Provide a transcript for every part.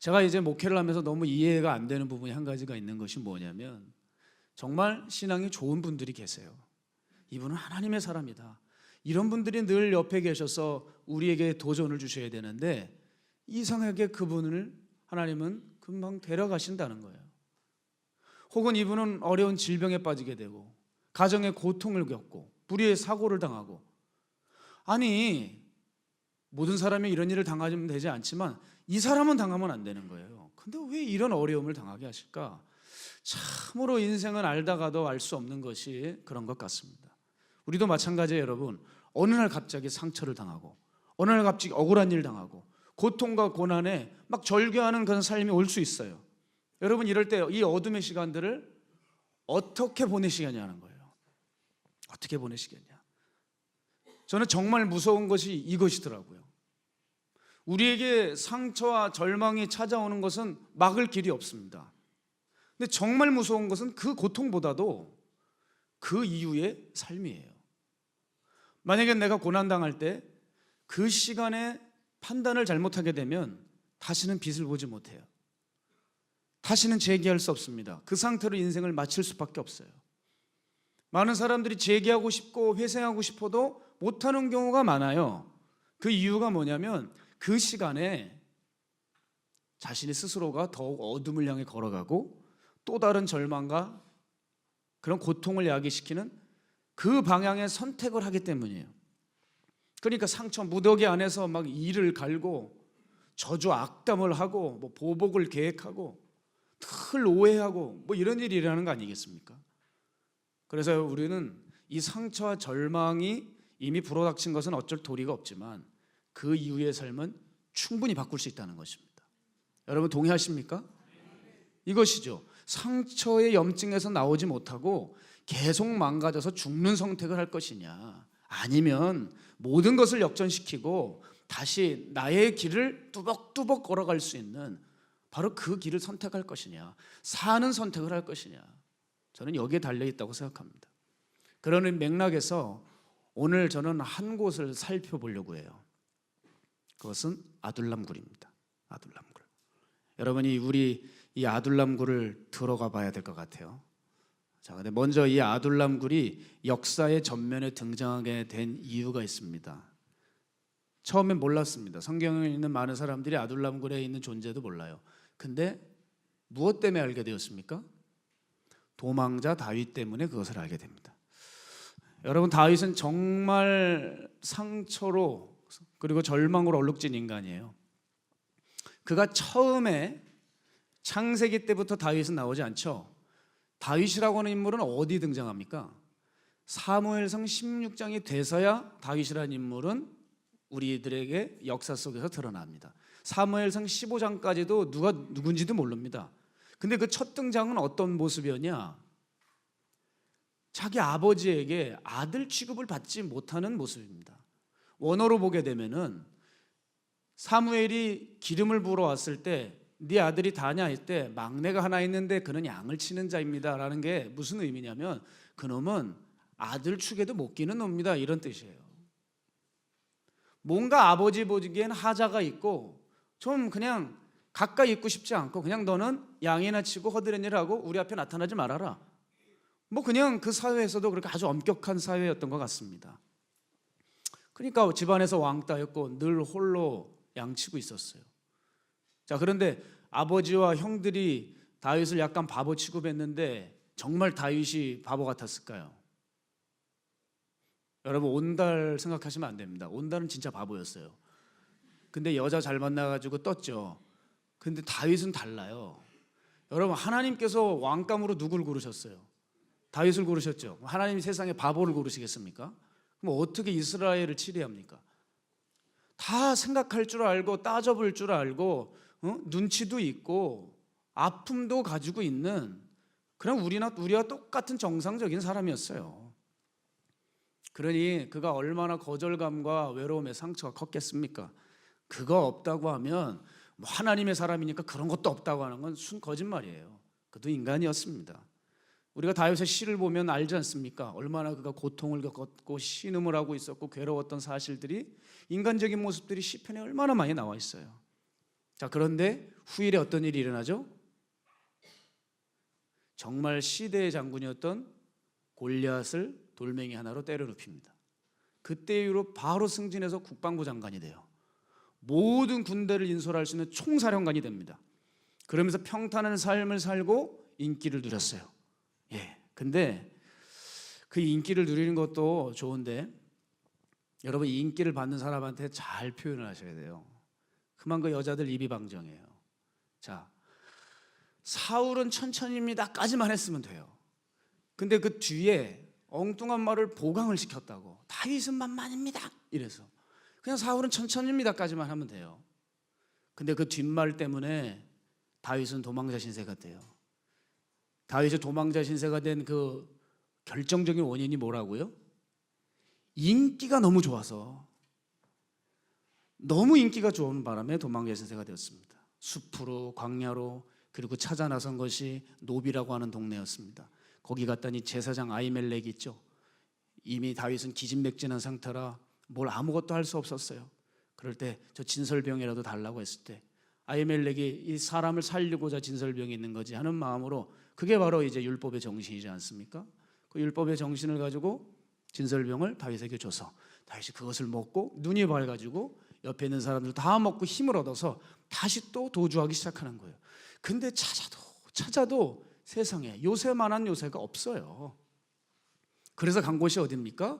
제가 이제 목회를 하면서 너무 이해가 안 되는 부분이 한 가지가 있는 것이 뭐냐면, 정말 신앙이 좋은 분들이 계세요. 이분은 하나님의 사람이다. 이런 분들이 늘 옆에 계셔서 우리에게 도전을 주셔야 되는데, 이상하게 그분을 하나님은 금방 데려가신다는 거예요. 혹은 이분은 어려운 질병에 빠지게 되고 가정의 고통을 겪고 불의의 사고를 당하고, 아니 모든 사람이 이런 일을 당하면 되지 않지만 이 사람은 당하면 안 되는 거예요. 근데 왜 이런 어려움을 당하게 하실까? 참으로 인생은 알다가도 알 수 없는 것이 그런 것 같습니다. 우리도 마찬가지예요, 여러분. 어느 날 갑자기 상처를 당하고, 어느 날 갑자기 억울한 일 당하고, 고통과 고난에 막 절규하는 그런 삶이 올 수 있어요. 여러분, 이럴 때 이 어둠의 시간들을 어떻게 보내시겠냐는 거예요. 어떻게 보내시겠냐. 저는 정말 무서운 것이 이것이더라고요. 우리에게 상처와 절망이 찾아오는 것은 막을 길이 없습니다. 근데 정말 무서운 것은 그 고통보다도 그 이후의 삶이에요. 만약에 내가 고난당할 때 그 시간에 판단을 잘못하게 되면 다시는 빛을 보지 못해요. 다시는 재기할 수 없습니다. 그 상태로 인생을 마칠 수밖에 없어요. 많은 사람들이 재기하고 싶고 회생하고 싶어도 못하는 경우가 많아요. 그 이유가 뭐냐면, 그 시간에 자신이 스스로가 더욱 어둠을 향해 걸어가고 또 다른 절망과 그런 고통을 야기시키는 그 방향의 선택을 하기 때문이에요. 그러니까 상처 무더기 안에서 막 이를 갈고 저주 악담을 하고 뭐 보복을 계획하고 늘 오해하고 뭐 이런 일이 일어나는 거 아니겠습니까? 그래서 우리는 이 상처와 절망이 이미 불어닥친 것은 어쩔 도리가 없지만 그 이후의 삶은 충분히 바꿀 수 있다는 것입니다. 여러분 동의하십니까? 이것이죠. 상처의 염증에서 나오지 못하고 계속 망가져서 죽는 선택을 할 것이냐, 아니면 모든 것을 역전시키고 다시 나의 길을 뚜벅뚜벅 걸어갈 수 있는 바로 그 길을 선택할 것이냐, 사는 선택을 할 것이냐, 저는 여기에 달려있다고 생각합니다. 그러는 맥락에서 오늘 저는 한 곳을 살펴보려고 해요. 그것은 아둘람굴입니다. 아둘람굴. 여러분이 우리 이 아둘람굴을 들어가 봐야 될 것 같아요. 자, 근데 먼저 이 아둘람굴이 역사의 전면에 등장하게 된 이유가 있습니다. 처음엔 몰랐습니다. 성경에 있는 많은 사람들이 아둘람굴에 있는 존재도 몰라요. 근데 무엇 때문에 알게 되었습니까? 도망자 다윗 때문에 그것을 알게 됩니다. 여러분, 다윗은 정말 상처로 그리고 절망으로 얼룩진 인간이에요. 그가 처음에 창세기 때부터 다윗은 나오지 않죠. 다윗이라고 하는 인물은 어디 등장합니까? 사무엘상 16장이 돼서야 다윗이라는 인물은 우리들에게 역사 속에서 드러납니다. 사무엘상 15장까지도 누가 누군지도 모릅니다. 근데 그 첫 등장은 어떤 모습이었냐? 자기 아버지에게 아들 취급을 받지 못하는 모습입니다. 원어로 보게 되면은 사무엘이 기름을 부으러 왔을 때 네 아들이 다냐 할 때 막내가 하나 있는데 그는 양을 치는 자입니다 라는 게 무슨 의미냐면, 그놈은 아들 축에도 못 끼는 놈입니다, 이런 뜻이에요. 뭔가 아버지 보기엔 하자가 있고 좀 그냥 가까이 있고 싶지 않고, 그냥 너는 양이나 치고 허드렛 일을 하고 우리 앞에 나타나지 말아라, 뭐 그냥 그 사회에서도 그렇게 아주 엄격한 사회였던 것 같습니다. 그러니까 집안에서 왕따였고 늘 홀로 양치고 있었어요. 자, 그런데 아버지와 형들이 다윗을 약간 바보 취급했는데 정말 다윗이 바보 같았을까요? 여러분, 온달 생각하시면 안 됩니다. 온달은 진짜 바보였어요. 근데 여자 잘 만나가지고 떴죠. 근데 다윗은 달라요. 여러분, 하나님께서 왕감으로 누굴 고르셨어요? 다윗을 고르셨죠. 하나님이 세상에 바보를 고르시겠습니까? 그럼 어떻게 이스라엘을 치리합니까? 다 생각할 줄 알고 따져볼 줄 알고 눈치도 있고 아픔도 가지고 있는 그냥 우리와 똑같은 정상적인 사람이었어요. 그러니 그가 얼마나 거절감과 외로움의 상처가 컸겠습니까? 그거 없다고 하면 뭐 하나님의 사람이니까 그런 것도 없다고 하는 건 순 거짓말이에요. 그도 인간이었습니다. 우리가 다윗의 시를 보면 알지 않습니까? 얼마나 그가 고통을 겪었고 신음을 하고 있었고 괴로웠던 사실들이, 인간적인 모습들이 시편에 얼마나 많이 나와 있어요. 자, 그런데 후일에 어떤 일이 일어나죠? 정말 시대의 장군이었던 골리앗을 돌멩이 하나로 때려 눕힙니다. 그때 이후로 바로 승진해서 국방부 장관이 돼요. 모든 군대를 인솔할 수 있는 총사령관이 됩니다. 그러면서 평탄한 삶을 살고 인기를 누렸어요. 근데 그 인기를 누리는 것도 좋은데 여러분, 이 인기를 받는 사람한테 잘 표현을 하셔야 돼요. 그만 그 여자들 입이 방정해요. 자, 사울은 천천히입니다까지만 했으면 돼요. 근데 그 뒤에 엉뚱한 말을 보강을 시켰다고. 다윗은 만만입니다 이래서 그냥 사울은 천천히입니다까지만 하면 돼요. 근데 그 뒷말 때문에 다윗은 도망자 신세가 돼요. 다윗이 도망자 신세가 된 그 결정적인 원인이 뭐라고요? 인기가 너무 좋아서, 너무 인기가 좋은 바람에 도망자 신세가 되었습니다. 숲으로 광야로 그리고 찾아 나선 것이 노비라고 하는 동네였습니다. 거기 갔더니 제사장 아히멜렉이 있죠. 이미 다윗은 기진맥진한 상태라 뭘 아무것도 할 수 없었어요. 그럴 때 저 진설병이라도 달라고 했을 때 아히멜렉이 이 사람을 살리고자 진설병이 있는 거지 하는 마음으로, 그게 바로 이제 율법의 정신이지 않습니까? 그 율법의 정신을 가지고 진설병을 다윗에게 줘서 다윗이 그것을 먹고 눈이 밝아지고 옆에 있는 사람들 다 먹고 힘을 얻어서 다시 또 도주하기 시작하는 거예요. 근데 찾아도 세상에 요새만한 요새가 없어요. 그래서 간 곳이 어디입니까?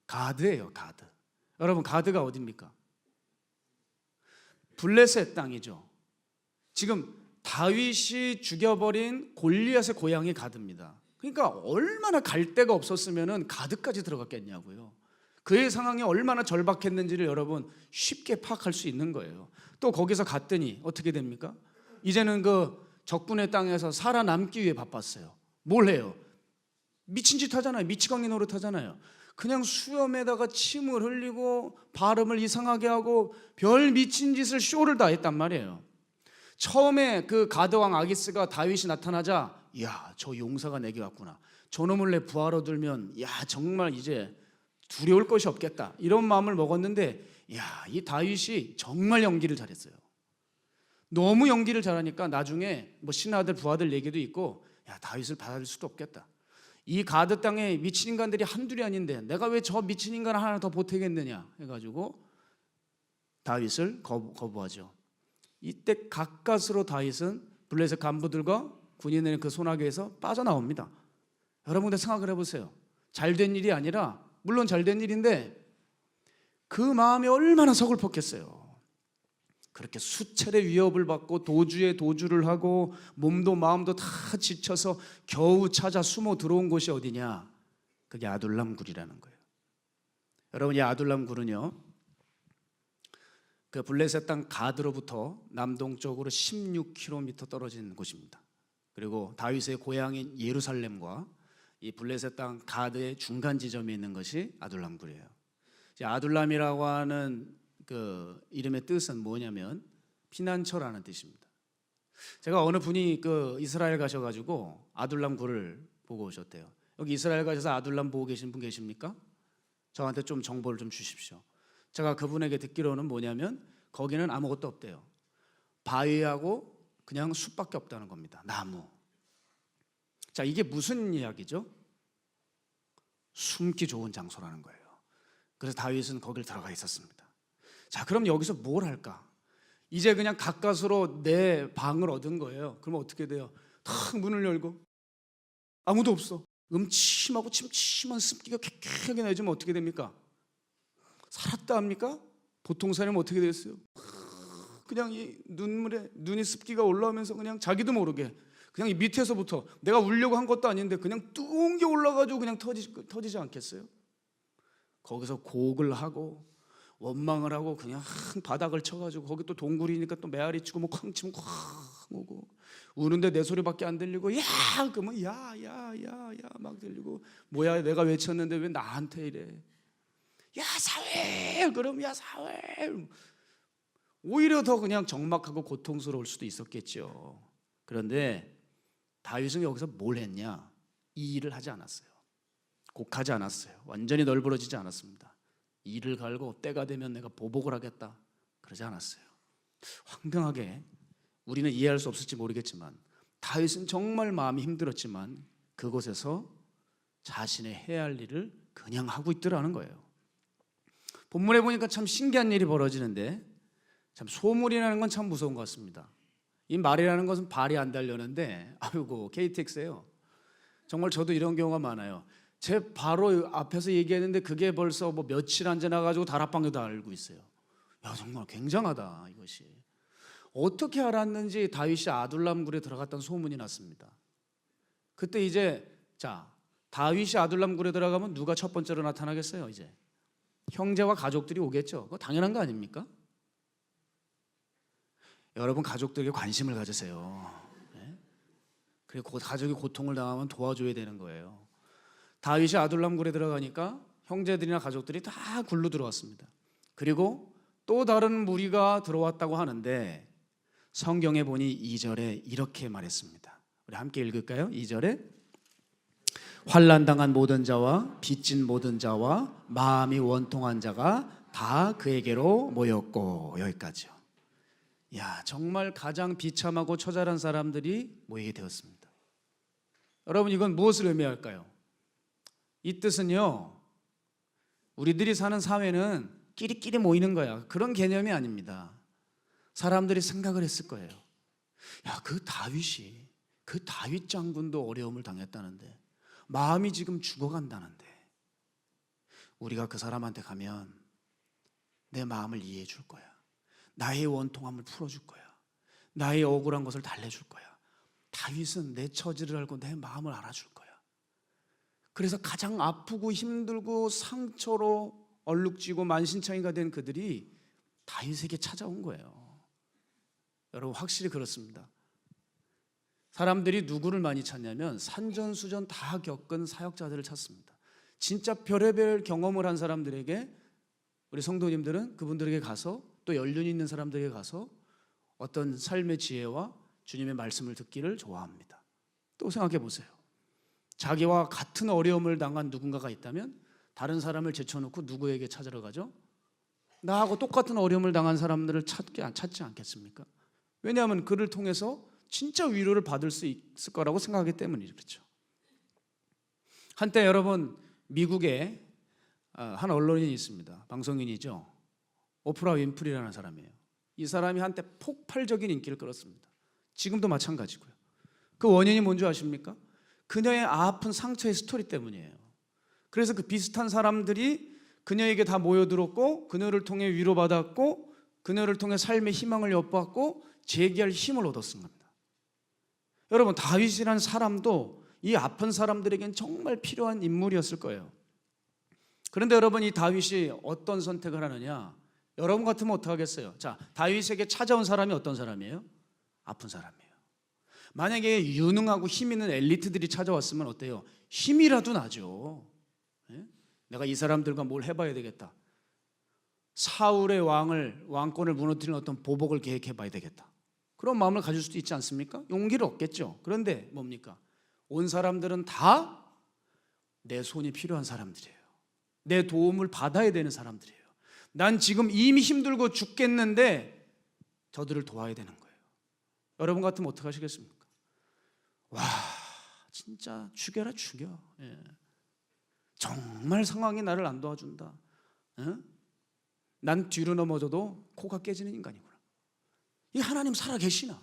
가드예요. 가드. 여러분, 가드가 어디입니까? 블레셋 땅이죠. 지금 다윗이 죽여버린 골리앗의 고향이 가드입니다. 그러니까 얼마나 갈 데가 없었으면 가드까지 들어갔겠냐고요. 그의 상황이 얼마나 절박했는지를 여러분 쉽게 파악할 수 있는 거예요. 또 거기서 갔더니 어떻게 됩니까? 이제는 그 적군의 땅에서 살아남기 위해 바빴어요. 뭘 해요? 미친 짓 하잖아요. 미치광이 노릇 하잖아요. 그냥 수염에다가 침을 흘리고 발음을 이상하게 하고 별 미친 짓을 쇼를 다 했단 말이에요. 처음에 그 가드왕 아기스가 다윗이 나타나자, 야, 저 용사가 내게 왔구나. 저놈을 내 부하로 들면 야, 정말 이제 두려울 것이 없겠다, 이런 마음을 먹었는데, 야, 이 다윗이 정말 연기를 잘했어요. 너무 연기를 잘하니까 나중에 뭐 신하들 부하들 얘기도 있고, 야, 다윗을 받아들일 수도 없겠다. 이 가드 땅에 미친 인간들이 한둘이 아닌데 내가 왜 저 미친 인간 하나 더 보태겠느냐 해가지고 다윗을 거부하죠. 이때 가까스로 다윗은 블레셋 간부들과 군인의 그 소나기에서 빠져나옵니다. 여러분들 생각을 해보세요. 잘된 일이 아니라, 물론 잘된 일인데 그 마음이 얼마나 서글펐겠어요. 그렇게 수차례 위협을 받고 도주에 도주를 하고 몸도 마음도 다 지쳐서 겨우 찾아 숨어 들어온 곳이 어디냐? 그게 아둘람 굴이라는 거예요. 여러분, 이 아둘람 굴은요, 그 블레셋 땅 가드로부터 남동쪽으로 16km 떨어진 곳입니다. 그리고 다윗의 고향인 예루살렘과 이 블레셋 땅 가드의 중간 지점에 있는 것이 아둘람 굴이에요. 아둘람이라고 하는 그 이름의 뜻은 뭐냐면 피난처라는 뜻입니다. 제가 어느 분이 그 이스라엘 가셔가지고 아둘람 굴을 보고 오셨대요. 여기 이스라엘 가셔서 아둘람 보고 계신 분 계십니까? 저한테 좀 정보를 좀 주십시오. 제가 그분에게 듣기로는 뭐냐면 거기는 아무것도 없대요. 바위하고 그냥 숲밖에 없다는 겁니다. 나무. 자, 이게 무슨 이야기죠? 숨기 좋은 장소라는 거예요. 그래서 다윗은 거길 들어가 있었습니다. 자, 그럼 여기서 뭘 할까? 이제 그냥 가까스로 내 방을 얻은 거예요. 그러면 어떻게 돼요? 탁 문을 열고 아무도 없어. 음침하고 침침한 습기가 쾌쾌하게 내주면 어떻게 됩니까? 살았다 합니까? 보통 사람은 어떻게 됐어요? 그냥 이 눈이 습기가 올라오면서 그냥 자기도 모르게 그냥 이 밑에서부터, 내가 울려고 한 것도 아닌데 그냥 뜨거운 게 올라가지고 그냥 터지지 않겠어요? 거기서 곡을 하고 원망을 하고 그냥 바닥을 쳐가지고, 거기 또 동굴이니까 또 메아리 치고 뭐 쾅 치면 쾅 오고, 우는데 내 소리밖에 안 들리고 야 그러면 야야야야 막 들리고, 뭐야 내가 외쳤는데 왜 나한테 이래, 야 사회, 그럼 야 사회, 오히려 더 그냥 적막하고 고통스러울 수도 있었겠죠. 그런데 다윗은 여기서 뭘 했냐? 이 일을 하지 않았어요. 곡하지 않았어요. 완전히 널브러지지 않았습니다. 이를 갈고 때가 되면 내가 보복을 하겠다, 그러지 않았어요. 황당하게 우리는 이해할 수 없을지 모르겠지만 다윗은 정말 마음이 힘들었지만 그곳에서 자신의 해야 할 일을 그냥 하고 있더라는 거예요. 본문에 보니까 참 신기한 일이 벌어지는데, 참 소물이라는 건 참 무서운 것 같습니다. 이 말이라는 것은 발이 안 달려는데, 아이고 KTX예요. 정말 저도 이런 경우가 많아요. 제 바로 앞에서 얘기했는데 그게 벌써 뭐 며칠 안 지나가지고 다락방에도 알고 있어요. 야, 정말 굉장하다 이것이. 어떻게 알았는지 다윗이 아둘람 굴에 들어갔다는 소문이 났습니다. 그때 이제 다윗이 아둘람 굴에 들어가면 누가 첫 번째로 나타나겠어요? 이제 형제와 가족들이 오겠죠. 그거 당연한 거 아닙니까? 여러분, 가족들에게 관심을 가지세요. 네? 그리고 가족이 고통을 당하면 도와줘야 되는 거예요. 다윗이 아둘람 굴에 들어가니까 형제들이나 가족들이 다 굴로 들어왔습니다. 그리고 또 다른 무리가 들어왔다고 하는데, 성경에 보니 2절에 이렇게 말했습니다. 우리 함께 읽을까요? 2절에 환난당한 모든 자와 빚진 모든 자와 마음이 원통한 자가 다 그에게로 모였고, 여기까지요. 야, 정말 가장 비참하고 처절한 사람들이 모이게 되었습니다. 여러분, 이건 무엇을 의미할까요? 이 뜻은요, 우리들이 사는 사회는 끼리끼리 모이는 거야, 그런 개념이 아닙니다. 사람들이 생각을 했을 거예요. 야, 그 다윗 장군도 어려움을 당했다는데, 마음이 지금 죽어간다는데, 우리가 그 사람한테 가면 내 마음을 이해해 줄 거야. 나의 원통함을 풀어줄 거야. 나의 억울한 것을 달래줄 거야. 다윗은 내 처지를 알고 내 마음을 알아줄 거야. 그래서 가장 아프고 힘들고 상처로 얼룩지고 만신창이가 된 그들이 다윗에게 찾아온 거예요. 여러분, 확실히 그렇습니다. 사람들이 누구를 많이 찾냐면 산전수전 다 겪은 사역자들을 찾습니다. 진짜 별의별 경험을 한 사람들에게, 우리 성도님들은 그분들에게 가서, 또 연륜이 있는 사람들에게 가서 어떤 삶의 지혜와 주님의 말씀을 듣기를 좋아합니다. 또 생각해 보세요. 자기와 같은 어려움을 당한 누군가가 있다면 다른 사람을 제쳐놓고 누구에게 찾으러 가죠? 나하고 똑같은 어려움을 당한 사람들을 찾지 않겠습니까? 왜냐하면 그를 통해서 진짜 위로를 받을 수 있을 거라고 생각하기 때문이죠. 그렇죠? 한때 여러분, 미국에 한 언론인이 있습니다. 방송인이죠. 오프라 윈프리라는 사람이에요. 이 사람이 한때 폭발적인 인기를 끌었습니다. 지금도 마찬가지고요. 그 원인이 뭔지 아십니까? 그녀의 아픈 상처의 스토리 때문이에요. 그래서 그 비슷한 사람들이 그녀에게 다 모여들었고, 그녀를 통해 위로받았고, 그녀를 통해 삶의 희망을 엿보았고 재기할 힘을 얻었은 겁니다. 여러분, 다윗이라는 사람도 이 아픈 사람들에겐 정말 필요한 인물이었을 거예요. 그런데 여러분, 이 다윗이 어떤 선택을 하느냐? 여러분 같으면 어떻게 하겠어요? 다윗에게 찾아온 사람이 어떤 사람이에요? 아픈 사람이에요. 만약에 유능하고 힘 있는 엘리트들이 찾아왔으면 어때요? 힘이라도 나죠. 내가 이 사람들과 뭘 해봐야 되겠다. 사울의 왕권을 무너뜨리는 어떤 보복을 계획해봐야 되겠다. 그런 마음을 가질 수도 있지 않습니까? 용기를 얻겠죠. 그런데 뭡니까? 온 사람들은 다 내 손이 필요한 사람들이에요. 내 도움을 받아야 되는 사람들이에요. 난 지금 이미 힘들고 죽겠는데 저들을 도와야 되는 거예요. 여러분 같으면 어떻게 하시겠습니까? 와, 진짜 죽여라, 죽여. 정말 상황이 나를 안 도와준다. 난 뒤로 넘어져도 코가 깨지는 인간이구나. 이 하나님 살아 계시나?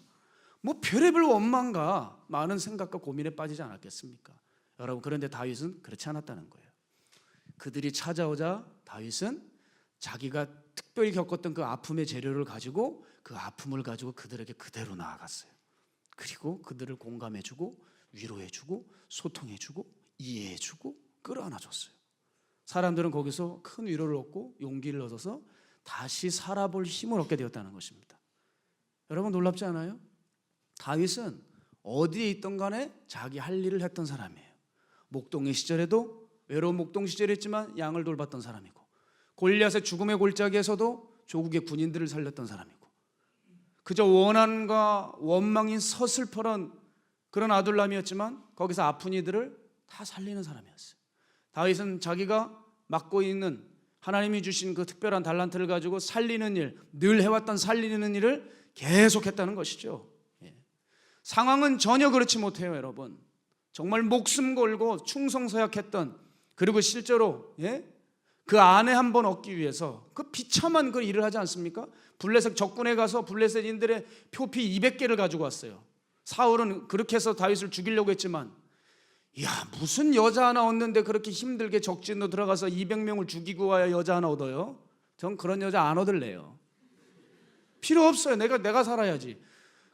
뭐 별의별 원망과 많은 생각과 고민에 빠지지 않았겠습니까? 여러분, 그런데 다윗은 그렇지 않았다는 거예요. 그들이 찾아오자 다윗은 자기가 특별히 겪었던 그 아픔의 재료를 가지고, 그 아픔을 가지고 그들에게 그대로 나아갔어요. 그리고 그들을 공감해주고 위로해주고 소통해주고 이해해주고 끌어안아줬어요. 사람들은 거기서 큰 위로를 얻고 용기를 얻어서 다시 살아볼 힘을 얻게 되었다는 것입니다. 여러분, 놀랍지 않아요? 다윗은 어디에 있던 간에 자기 할 일을 했던 사람이에요. 목동의 시절에도 외로운 목동 시절이었지만 양을 돌봤던 사람이고, 골리앗의 죽음의 골짜기에서도 조국의 군인들을 살렸던 사람이고, 그저 원한과 원망인 서슬퍼런 그런 아둘람이었지만 거기서 아픈 이들을 다 살리는 사람이었어요. 다윗은 자기가 맡고 있는 하나님이 주신 그 특별한 달란트를 가지고 살리는 일, 늘 해왔던 살리는 일을 계속했다는 것이죠. 상황은 전혀 그렇지 못해요, 여러분. 정말 목숨 걸고 충성서약했던, 그리고 실제로 그 아내 한 번 얻기 위해서 그 비참한 그 일을 하지 않습니까? 블레셋 적군에 가서 블레셋인들의 표피 200개를 가지고 왔어요. 사울은 그렇게 해서 다윗을 죽이려고 했지만, 야, 무슨 여자 하나 얻는데 그렇게 힘들게 적진으로 들어가서 200명을 죽이고 와야 여자 하나 얻어요? 전 그런 여자 안 얻을래요. 필요 없어요. 내가 살아야지.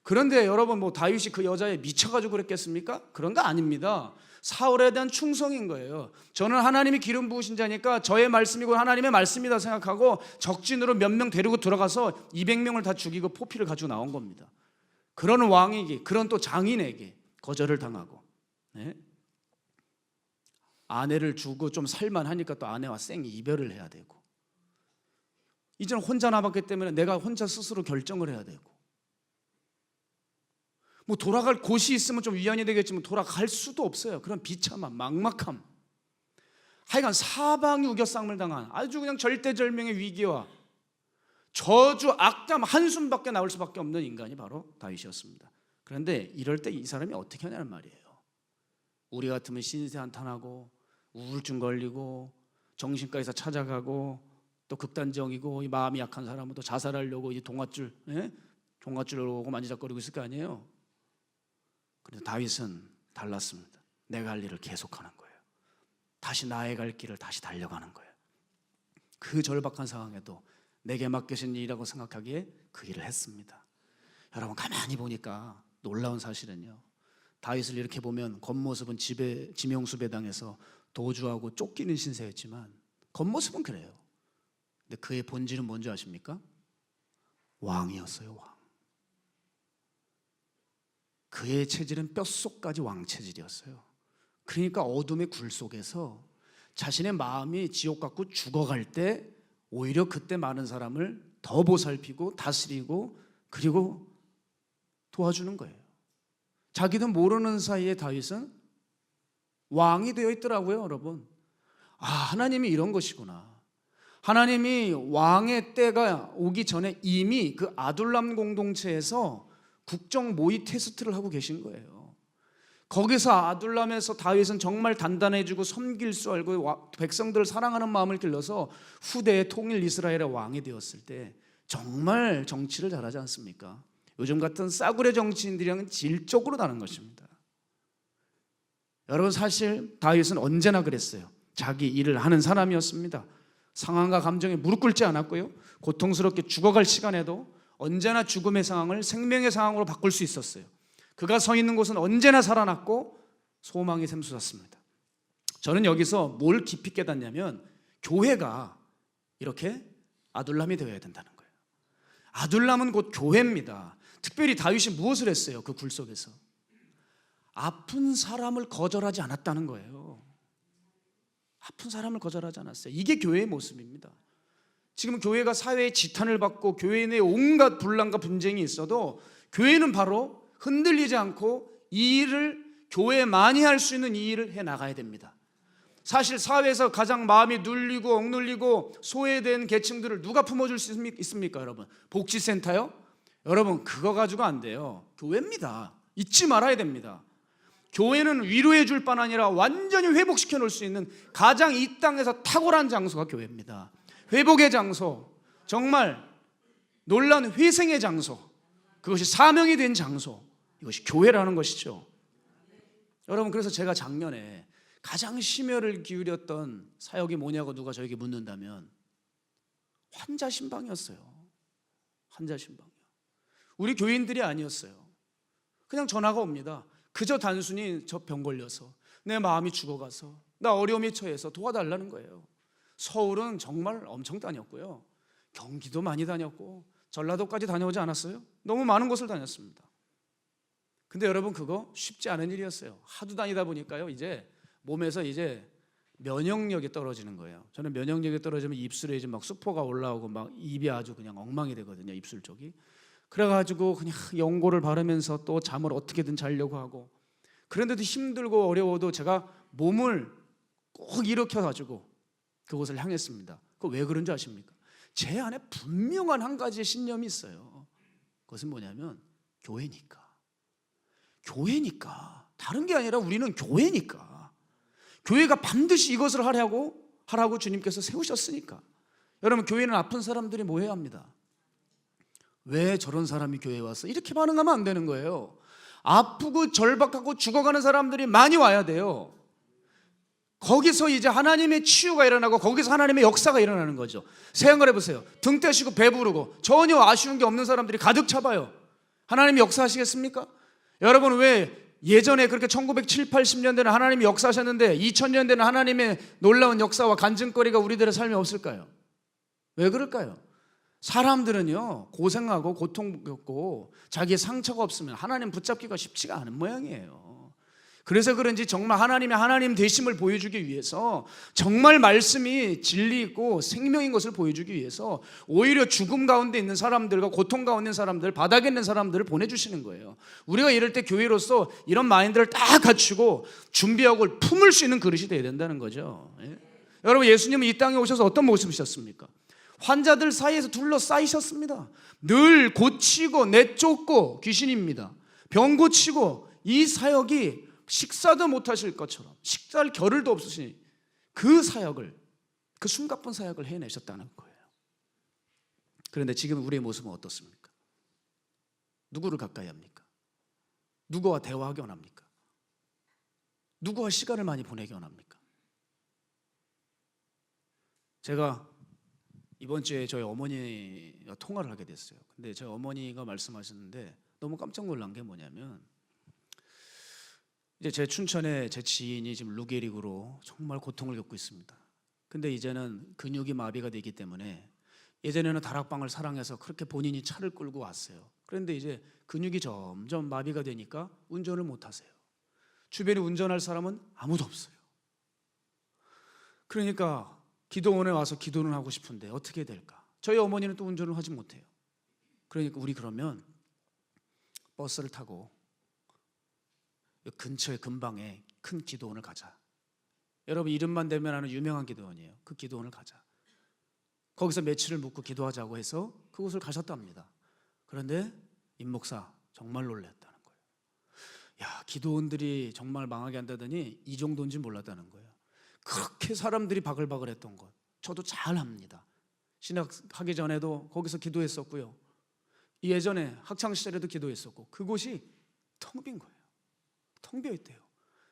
그런데 여러분, 뭐 다윗이 그 여자에 미쳐가지고 그랬겠습니까? 그런 거 아닙니다. 사울에 대한 충성인 거예요. 저는 하나님이 기름 부으신 자니까 저의 말씀이고 하나님의 말씀이다 생각하고 적진으로 몇 명 데리고 들어가서 200명을 다 죽이고 포피를 가지고 나온 겁니다. 그런 왕에게, 그런 또 장인에게 거절을 당하고, 아내를 주고 좀 살만하니까 또 아내와 생 이별을 해야 되고, 이제는 혼자 남았기 때문에 내가 혼자 스스로 결정을 해야 되고, 뭐 돌아갈 곳이 있으면 좀 위안이 되겠지만 돌아갈 수도 없어요. 그런 비참함, 막막함, 하여간 사방유격상을 당한 아주 그냥 절대절명의 위기와 저주, 악담, 한숨밖에 나올 수밖에 없는 인간이 바로 다윗이었습니다. 그런데 이럴 때 이 사람이 어떻게 하냐는 말이에요. 우리 같으면 신세 한탄하고 우울증 걸리고 정신과에서 찾아가고 또 극단적이고 이 마음이 약한 사람은 또 자살하려고 이 종갓줄을 오고 만지작거리고 있을 거 아니에요. 그런데 다윗은 달랐습니다. 내가 할 일을 계속하는 거예요. 다시 나의 갈 길을 다시 달려가는 거예요. 그 절박한 상황에도 내게 맡겨진 일이라고 생각하기에 그 일을 했습니다. 여러분, 가만히 보니까 놀라운 사실은요, 다윗을 이렇게 보면 겉모습은 지명수배당해서 도주하고 쫓기는 신세였지만 겉모습은 그래요. 근데 그의 본질은 뭔지 아십니까? 왕이었어요. 왕. 그의 체질은 뼛속까지 왕 체질이었어요. 그러니까 어둠의 굴 속에서 자신의 마음이 지옥 같고 죽어갈 때 오히려 그때 많은 사람을 더 보살피고 다스리고 그리고 도와주는 거예요. 자기도 모르는 사이에 다윗은 왕이 되어 있더라고요, 여러분. 아, 하나님이 이런 것이구나. 하나님이 왕의 때가 오기 전에 이미 그 아둘람 공동체에서 국정 모의 테스트를 하고 계신 거예요. 거기서 아둘람에서 다윗은 정말 단단해지고 섬길 수 알고 백성들을 사랑하는 마음을 길러서 후대의 통일 이스라엘의 왕이 되었을 때 정말 정치를 잘하지 않습니까? 요즘 같은 싸구려 정치인들이랑은 질적으로 다른 것입니다. 여러분, 사실 다윗은 언제나 그랬어요. 자기 일을 하는 사람이었습니다. 상황과 감정에 무릎 꿇지 않았고요, 고통스럽게 죽어갈 시간에도 언제나 죽음의 상황을 생명의 상황으로 바꿀 수 있었어요. 그가 서 있는 곳은 언제나 살아났고 소망이 샘솟았습니다. 저는 여기서 뭘 깊이 깨닫냐면 교회가 이렇게 아둘람이 되어야 된다는 거예요. 아둘람은 곧 교회입니다. 특별히 다윗이 무엇을 했어요? 그 굴 속에서 아픈 사람을 거절하지 않았다는 거예요. 아픈 사람을 거절하지 않았어요. 이게 교회의 모습입니다. 지금 교회가 사회의 지탄을 받고 교회 내에 온갖 분란과 분쟁이 있어도 교회는 바로 흔들리지 않고 이 일을, 교회 많이 할 수 있는 이 일을 해나가야 됩니다. 사실 사회에서 가장 마음이 눌리고 억눌리고 소외된 계층들을 누가 품어줄 수 있습니까, 여러분? 복지센터요? 여러분, 그거 가지고 안 돼요. 교회입니다. 잊지 말아야 됩니다. 교회는 위로해 줄 뿐 아니라 완전히 회복시켜 놓을 수 있는 가장 이 땅에서 탁월한 장소가 교회입니다. 회복의 장소, 정말 놀라운 회생의 장소, 그것이 사명이 된 장소, 이것이 교회라는 것이죠. 여러분, 그래서 제가 작년에 가장 심혈을 기울였던 사역이 뭐냐고 누가 저에게 묻는다면 환자 신방이었어요. 환자 신방이요. 우리 교인들이 아니었어요. 그냥 전화가 옵니다. 그저 단순히 저 병 걸려서, 내 마음이 죽어가서, 나 어려움에 처해서 도와달라는 거예요. 서울은 정말 엄청 다녔고요, 경기도 많이 다녔고 전라도까지 다녀오지 않았어요? 너무 많은 곳을 다녔습니다. 근데 여러분, 그거 쉽지 않은 일이었어요. 하도 다니다 보니까요, 이제 몸에서 이제 면역력이 떨어지는 거예요. 저는 면역력이 떨어지면 입술에 이제 막 수포가 올라오고 막 입이 아주 그냥 엉망이 되거든요, 입술 쪽이. 그래가지고 그냥 연고를 바르면서 또 잠을 어떻게든 자려고 하고, 그런데도 힘들고 어려워도 제가 몸을 꼭 일으켜가지고 그곳을 향했습니다. 그거 왜 그런지 아십니까? 제 안에 분명한 한 가지의 신념이 있어요. 그것은 뭐냐면 교회니까. 교회니까. 다른 게 아니라 우리는 교회니까. 교회가 반드시 이것을 하라고 주님께서 세우셨으니까. 여러분, 교회는 아픈 사람들이 모여야 합니다. 왜 저런 사람이 교회에 와서 이렇게 반응하면 안 되는 거예요. 아프고 절박하고 죽어가는 사람들이 많이 와야 돼요. 거기서 이제 하나님의 치유가 일어나고 거기서 하나님의 역사가 일어나는 거죠. 생각을 해보세요. 등 떼시고 배부르고 전혀 아쉬운 게 없는 사람들이 가득 차봐요. 하나님이 역사하시겠습니까? 여러분, 왜 예전에 그렇게 1970, 80년대는 하나님이 역사하셨는데 2000년대는 하나님의 놀라운 역사와 간증거리가 우리들의 삶에 없을까요? 왜 그럴까요? 사람들은요, 고생하고 고통 겪고 자기의 상처가 없으면 하나님 붙잡기가 쉽지가 않은 모양이에요. 그래서 그런지 정말 하나님의 하나님 되심을 보여주기 위해서, 정말 말씀이 진리 있고 생명인 것을 보여주기 위해서 오히려 죽음 가운데 있는 사람들과 고통 가운데 있는 사람들, 바닥에 있는 사람들을 보내주시는 거예요. 우리가 이럴 때 교회로서 이런 마인드를 딱 갖추고 준비하고 품을 수 있는 그릇이 되어야 된다는 거죠. 예? 여러분, 예수님은 이 땅에 오셔서 어떤 모습이셨습니까? 환자들 사이에서 둘러싸이셨습니다. 늘 고치고 내쫓고, 귀신입니다. 병 고치고, 이 사역이 식사도 못하실 것처럼, 식사할 겨를도 없으시니 그 사역을, 그 숨가쁜 사역을 해내셨다는 거예요. 그런데 지금 우리의 모습은 어떻습니까? 누구를 가까이 합니까? 누구와 대화하기 원합니까? 누구와 시간을 많이 보내기 원합니까? 제가 이번 주에 저희 어머니와 통화를 하게 됐어요. 근데 저희 어머니가 말씀하셨는데 너무 깜짝 놀란 게 뭐냐면, 이제 제 춘천에 제 지인이 지금 루게릭으로 정말 고통을 겪고 있습니다. 근데 이제는 근육이 마비가 되기 때문에, 예전에는 다락방을 사랑해서 그렇게 본인이 차를 끌고 왔어요. 그런데 이제 근육이 점점 마비가 되니까 운전을 못 하세요. 주변에 운전할 사람은 아무도 없어요. 그러니까 기도원에 와서 기도는 하고 싶은데 어떻게 해야 될까? 저희 어머니는 또 운전을 하지 못해요. 그러니까 우리 그러면 버스를 타고 근처에 근방에 큰 기도원을 가자. 여러분, 이름만 대면 아는 유명한 기도원이에요. 그 기도원을 가자. 거기서 며칠을 묵고 기도하자고 해서 그곳을 가셨답니다. 그런데 임 목사 정말 놀랐다는 거예요. 야, 기도원들이 정말 망하게 한다더니 이 정도인지 몰랐다는 거예요. 그렇게 사람들이 바글바글했던 것 저도 잘 압니다. 신학하기 전에도 거기서 기도했었고요. 예전에 학창시절에도 기도했었고, 그곳이 텅 빈 거예요. 텅 비어있대요.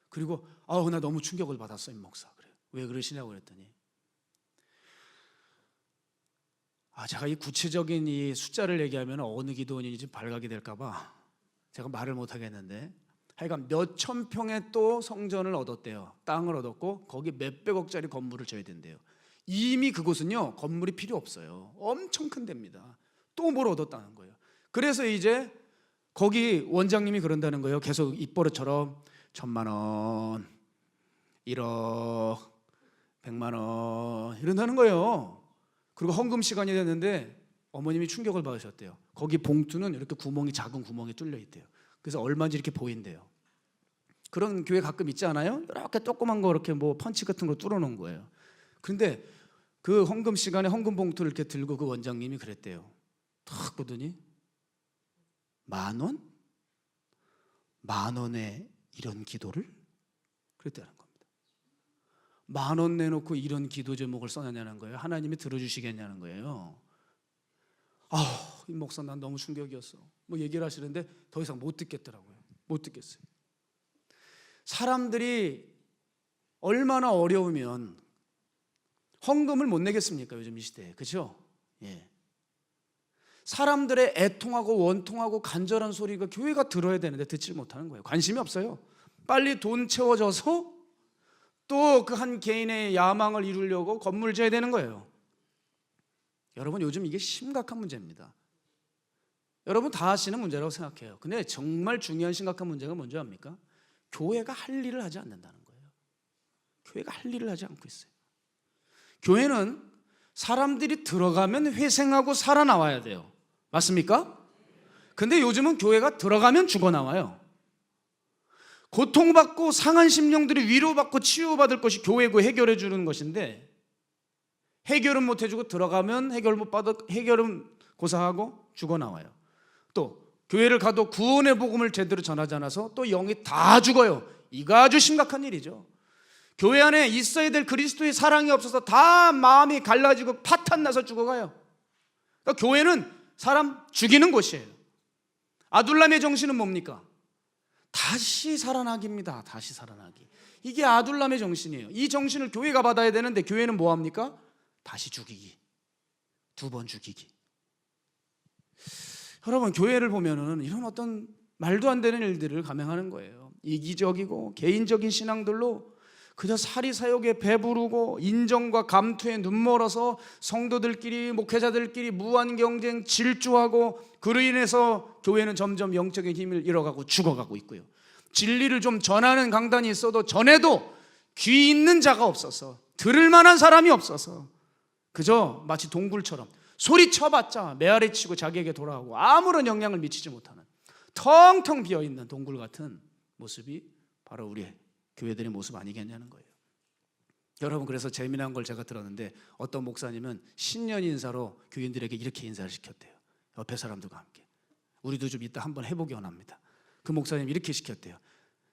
그리고 나 너무 충격을 받았어, 임 목사. 그래요. 왜 그러시냐고 그랬더니, 제가 이 구체적인 이 숫자를 얘기하면 어느 기도원인지 발각이 될까 봐 제가 말을 못 하겠는데, 하여간 몇천 평의 또 성전을 얻었대요. 땅을 얻었고 거기 몇백억짜리 건물을 져야 된대요. 이미 그곳은요, 건물이 필요 없어요. 엄청 큰 데입니다. 또 뭘 얻었다는 거예요. 그래서 이제 거기 원장님이 그런다는 거예요. 계속 입버릇처럼 1000만 원, 1억, 100만 원 이런다는 거예요. 그리고 헌금 시간이 됐는데 어머님이 충격을 받으셨대요. 거기 봉투는 이렇게 작은 구멍이 뚫려 있대요. 그래서 얼마인지 이렇게 보인대요. 그런 교회 가끔 있지 않아요? 이렇게 조그만 거 이렇게 뭐 펀치 같은 거 뚫어 놓은 거예요. 그런데 그 헌금 시간에 헌금 봉투를 이렇게 들고 그 원장님이 그랬대요. 탁 보더니 10,000원? 10,000원에 이런 기도를? 그랬다는 겁니다. 10,000원 내놓고 이런 기도 제목을 써냐는 거예요. 하나님이 들어주시겠냐는 거예요. 이 목사 난 너무 충격이었어. 뭐 얘기를 하시는데 더 이상 못 듣겠더라고요. 못 듣겠어요. 사람들이 얼마나 어려우면 헌금을 못 내겠습니까? 요즘 이 시대에. 그렇죠? 예. 사람들의 애통하고 원통하고 간절한 소리가 교회가 들어야 되는데 듣지 못하는 거예요. 관심이 없어요. 빨리 돈 채워져서 또 그 한 개인의 야망을 이루려고 건물 지어야 되는 거예요. 여러분, 요즘 이게 심각한 문제입니다. 여러분 다 아시는 문제라고 생각해요. 근데 정말 중요한 심각한 문제가 뭔지 압니까? 교회가 할 일을 하지 않는다는 거예요. 교회가 할 일을 하지 않고 있어요. 교회는 사람들이 들어가면 회생하고 살아나와야 돼요. 맞습니까? 근데 요즘은 교회가 들어가면 죽어나와요. 고통받고 상한 심령들이 위로받고 치유받을 것이 교회고 해결해 주는 것인데, 해결은 못 해주고 들어가면 해결은 고사하고 죽어나와요. 또 교회를 가도 구원의 복음을 제대로 전하지 않아서 또 영이 다 죽어요. 이거 아주 심각한 일이죠. 교회 안에 있어야 될 그리스도의 사랑이 없어서 다 마음이 갈라지고 파탄 나서 죽어가요. 그러니까 교회는 사람 죽이는 곳이에요. 아둘람의 정신은 뭡니까? 다시 살아나기입니다. 다시 살아나기. 이게 아둘람의 정신이에요. 이 정신을 교회가 받아야 되는데 교회는 뭐합니까? 다시 죽이기. 2번 죽이기. 여러분, 교회를 보면은 이런 어떤 말도 안 되는 일들을 감행하는 거예요. 이기적이고 개인적인 신앙들로 그저 사리사욕에 배부르고 인정과 감투에 눈멀어서 성도들끼리 목회자들끼리 무한 경쟁 질주하고 그로 인해서 교회는 점점 영적인 힘을 잃어가고 죽어가고 있고요. 진리를 좀 전하는 강단이 있어도 전에도 귀 있는 자가 없어서 들을 만한 사람이 없어서 그저 마치 동굴처럼 소리쳐봤자 메아리치고 자기에게 돌아오고 아무런 영향을 미치지 못하는 텅텅 비어있는 동굴 같은 모습이 바로 우리의 교회들의 모습 아니겠냐는 거예요. 여러분, 그래서 재미난 걸 제가 들었는데 어떤 목사님은 신년 인사로 교인들에게 이렇게 인사를 시켰대요. 옆에 사람들과 함께. 우리도 좀 이따 한번 해보기 원합니다. 그 목사님 이렇게 시켰대요.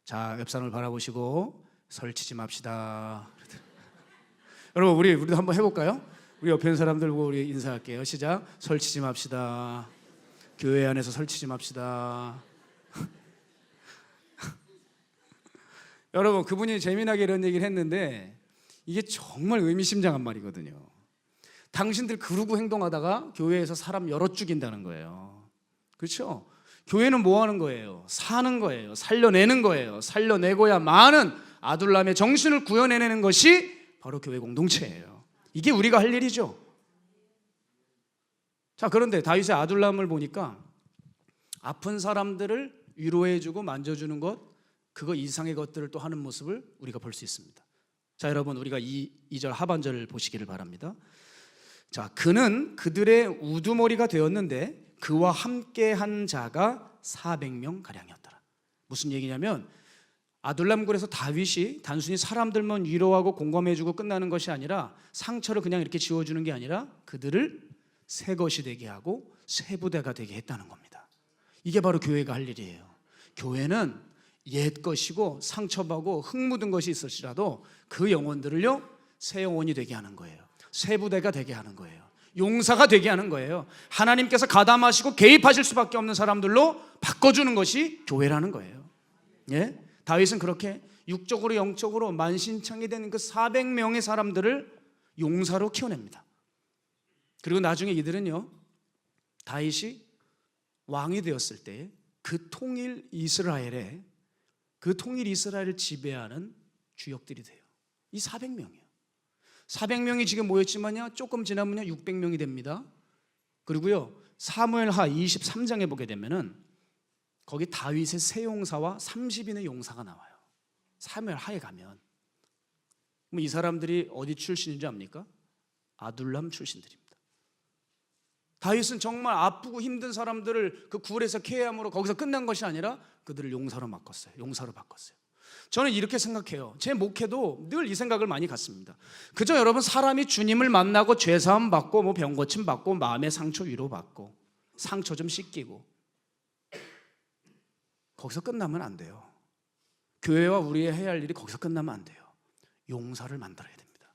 자, 옆 사람을 바라보시고 설치지 맙시다. 여러분, 우리도 한번 해볼까요? 우리 옆에 있는 사람들 보고 우리 인사할게요. 시작. 설치지 맙시다. 교회 안에서 설치지 맙시다. 여러분, 그분이 재미나게 이런 얘기를 했는데 이게 정말 의미심장한 말이거든요. 당신들 그러고 행동하다가 교회에서 사람 여럿 죽인다는 거예요. 그렇죠? 교회는 뭐 하는 거예요? 사는 거예요. 살려내는 거예요. 살려내고야 많은 아둘람의 정신을 구현해내는 것이 바로 교회 공동체예요. 이게 우리가 할 일이죠. 자, 그런데 다윗의 아둘람을 보니까 아픈 사람들을 위로해주고 만져주는 것, 그거 이상의 것들을 또 하는 모습을 우리가 볼 수 있습니다. 자, 여러분, 우리가 2절 하반절을 보시기를 바랍니다. 자, 그는 그들의 우두머리가 되었는데 그와 함께한 자가 400명 가량이었더라. 무슨 얘기냐면 아둘람굴에서 다윗이 단순히 사람들만 위로하고 공감해주고 끝나는 것이 아니라 상처를 그냥 이렇게 지워주는 게 아니라 그들을 새 것이 되게 하고 새 부대가 되게 했다는 겁니다. 이게 바로 교회가 할 일이에요. 교회는 옛 것이고 상처받고 흙 묻은 것이 있을지라도 그 영혼들을요 새 영혼이 되게 하는 거예요. 새 부대가 되게 하는 거예요. 용사가 되게 하는 거예요. 하나님께서 가담하시고 개입하실 수밖에 없는 사람들로 바꿔주는 것이 교회라는 거예요. 예? 다윗은 그렇게 육적으로 영적으로 만신창이 된 그 400명의 사람들을 용사로 키워냅니다. 그리고 나중에 이들은요 다윗이 왕이 되었을 때 그 통일 이스라엘에 그 통일 이스라엘을 지배하는 주역들이 돼요. 이 400명이에요. 400명이 지금 모였지만요 조금 지나면요 600명이 됩니다. 그리고요 사무엘하 23장에 보게 되면은 거기 다윗의 세 용사와 30인의 용사가 나와요. 사무엘하에 가면 뭐 이 사람들이 어디 출신인지 압니까? 아둘람 출신들입니다. 다윗은 정말 아프고 힘든 사람들을 그 굴에서 케어함으로 거기서 끝난 것이 아니라 그들을 용사로 바꿨어요. 용사로 바꿨어요. 저는 이렇게 생각해요. 제 목회도 늘 이 생각을 많이 갖습니다. 그저 여러분 사람이 주님을 만나고 죄사함 받고 뭐 병고침 받고 마음의 상처 위로 받고 상처 좀 씻기고 거기서 끝나면 안 돼요. 교회와 우리의 해야 할 일이 거기서 끝나면 안 돼요. 용사를 만들어야 됩니다.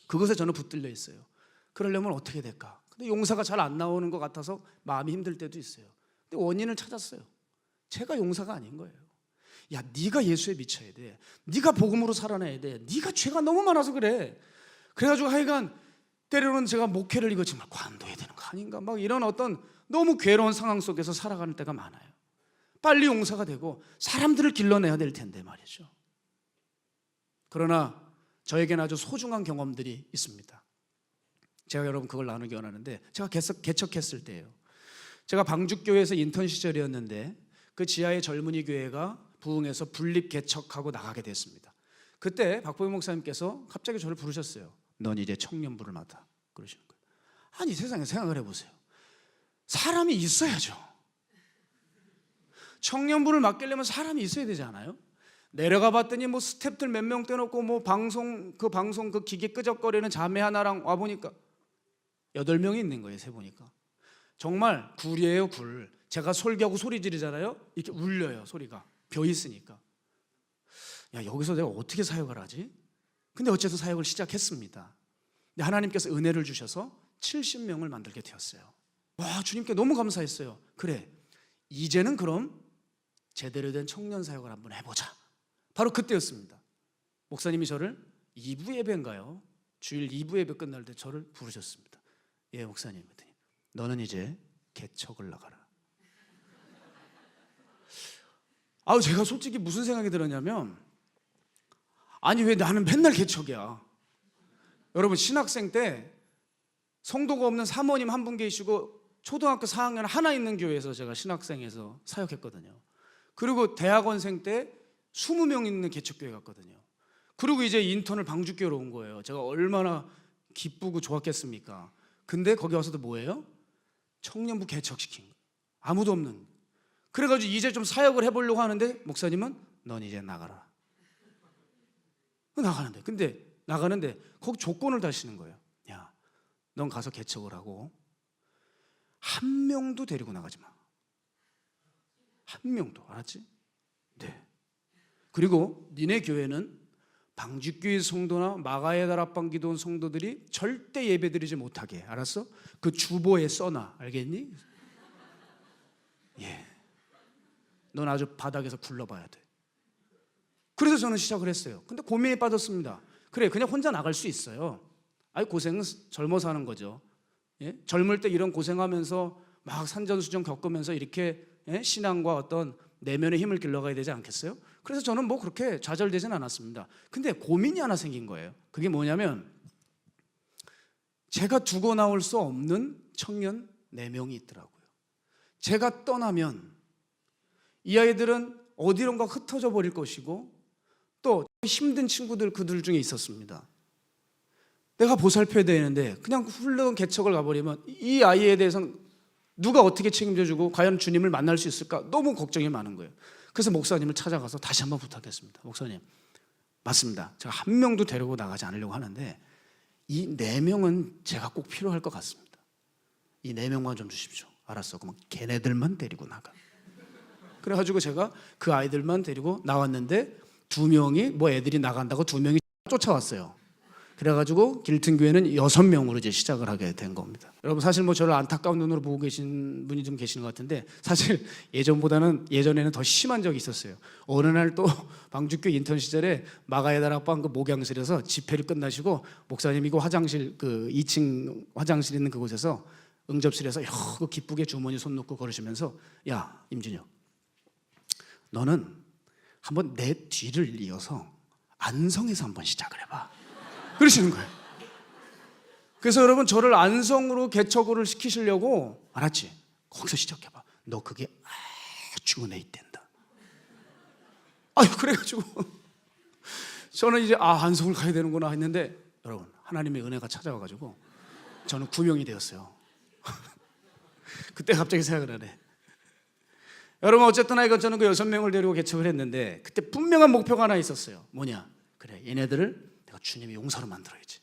그것에 저는 붙들려 있어요. 그러려면 어떻게 될까? 근데 용사가 잘 안 나오는 것 같아서 마음이 힘들 때도 있어요. 근데 원인을 찾았어요. 제가 용사가 아닌 거예요. 야, 네가 예수에 미쳐야 돼. 네가 복음으로 살아내야 돼. 네가 죄가 너무 많아서 그래. 그래가지고 하여간 때로는 제가 목회를 이거 정말 관둬야 되는 거 아닌가 막 이런 어떤 너무 괴로운 상황 속에서 살아가는 때가 많아요. 빨리 용사가 되고 사람들을 길러내야 될 텐데 말이죠. 그러나 저에게는 아주 소중한 경험들이 있습니다. 제가 여러분 그걸 나누기 원하는데 제가 개척했을 때예요. 제가 방죽교회에서 인턴 시절이었는데 그 지하의 젊은이 교회가 부흥해서 분립 개척하고 나가게 됐습니다. 그때 박보영 목사님께서 갑자기 저를 부르셨어요. 넌 이제 청년부를 맡아 그러시는 거예요. 아니 세상에 생각을 해보세요. 사람이 있어야죠. 청년부를 맡기려면 사람이 있어야 되지 않아요? 내려가 봤더니 뭐 스태프들 몇 명 떼놓고 뭐 방송 그 기계 끄적거리는 자매 하나랑 와보니까 8명이 있는 거예요. 세보니까 정말 굴이에요, 굴. 제가 설교하고 소리 지르잖아요. 이렇게 울려요, 소리가. 벼 있으니까. 야, 여기서 내가 어떻게 사역을 하지? 근데 어째서 사역을 시작했습니다. 근데 하나님께서 은혜를 주셔서 70명을 만들게 되었어요. 와, 주님께 너무 감사했어요. 그래, 이제는 그럼 제대로 된 청년 사역을 한번 해보자. 바로 그때였습니다. 목사님이 저를 2부 예배인가요? 주일 2부 예배 끝날 때 저를 부르셨습니다. 예, 목사님. 너는 이제 개척을 나가라. 제가 솔직히 무슨 생각이 들었냐면, 아니 왜 나는 맨날 개척이야. 여러분, 신학생 때 성도가 없는 사모님 한 분 계시고 초등학교 4학년 하나 있는 교회에서 제가 신학생에서 사역했거든요. 그리고 대학원생 때 20명 있는 개척교회 갔거든요. 그리고 이제 인턴을 방주교회로 온 거예요. 제가 얼마나 기쁘고 좋았겠습니까? 근데 거기 와서도 뭐예요? 청년부 개척시킨 거예요. 아무도 없는. 그래가지고 이제 좀 사역을 해보려고 하는데 목사님은 넌 이제 나가라. 근데 나가는데 거기 조건을 다시는 거예요. 야, 넌 가서 개척을 하고 한 명도 데리고 나가지 마. 한 명도. 알았지? 네. 그리고 니네 교회는 방직교회 성도나 마가의 달 앞방 기도원 성도들이 절대 예배드리지 못하게. 알았어? 그 주보에 써놔. 알겠니? 예. 넌 아주 바닥에서 굴러봐야 돼. 그래서 저는 시작을 했어요. 근데 고민에 빠졌습니다. 그래, 그냥 혼자 나갈 수 있어요. 고생은 젊어서 하는 거죠. 예? 젊을 때 이런 고생하면서 막 산전수전 겪으면서 이렇게 신앙과 어떤 내면의 힘을 길러가야 되지 않겠어요? 그래서 저는 뭐 그렇게 좌절되진 않았습니다. 근데 고민이 하나 생긴 거예요. 그게 뭐냐면, 제가 두고 나올 수 없는 청년 4명이 있더라고요. 제가 떠나면 이 아이들은 어디론가 흩어져 버릴 것이고, 또 힘든 친구들, 그들 중에 있었습니다. 내가 보살펴야 되는데 그냥 훌륭한 개척을 가버리면 이 아이에 대해서는 누가 어떻게 책임져주고 과연 주님을 만날 수 있을까? 너무 걱정이 많은 거예요. 그래서 목사님을 찾아가서 다시 한번 부탁했습니다. 목사님, 맞습니다. 제가 한 명도 데리고 나가지 않으려고 하는데 이 4명은 제가 꼭 필요할 것 같습니다. 이 4명만 좀 주십시오. 알았어. 그럼 걔네들만 데리고 나가. 그래가지고 제가 그 아이들만 데리고 나왔는데 2명이 뭐 애들이 나간다고 2명이 쫓아왔어요. 그래가지고 길튼교회는 6명으로 이제 시작을 하게 된 겁니다. 여러분, 사실 뭐 저를 안타까운 눈으로 보고 계신 분이 좀 계시는 것 같은데, 사실 예전에는 더 심한 적이 있었어요. 어느 날 또 방주교 인턴 시절에 마가의 다락방 그 목양실에서 집회를 끝나시고 목사님이 그 화장실, 그 2층 화장실 있는 그곳에서 응접실에서 그 기쁘게 주머니 손 놓고 걸으시면서, 야, 임준혁, 너는 한번 내 뒤를 이어서 안성에서 한번 시작을 해봐. 그러시는 거예요. 그래서 여러분, 저를 안성으로 개척을 시키시려고, 알았지? 거기서 시작해봐. 너 그게 아주 은혜 있댄다. 그래가지고 저는 이제 안성을 가야 되는구나 했는데, 여러분, 하나님의 은혜가 찾아와가지고 저는 9명이 되었어요. 그때 갑자기 생각을 하네. 여러분, 어쨌든 저는 그 6명을 데리고 개척을 했는데, 그때 분명한 목표가 하나 있었어요. 뭐냐? 그래, 얘네들을 내가 주님의 용사로 만들어야지.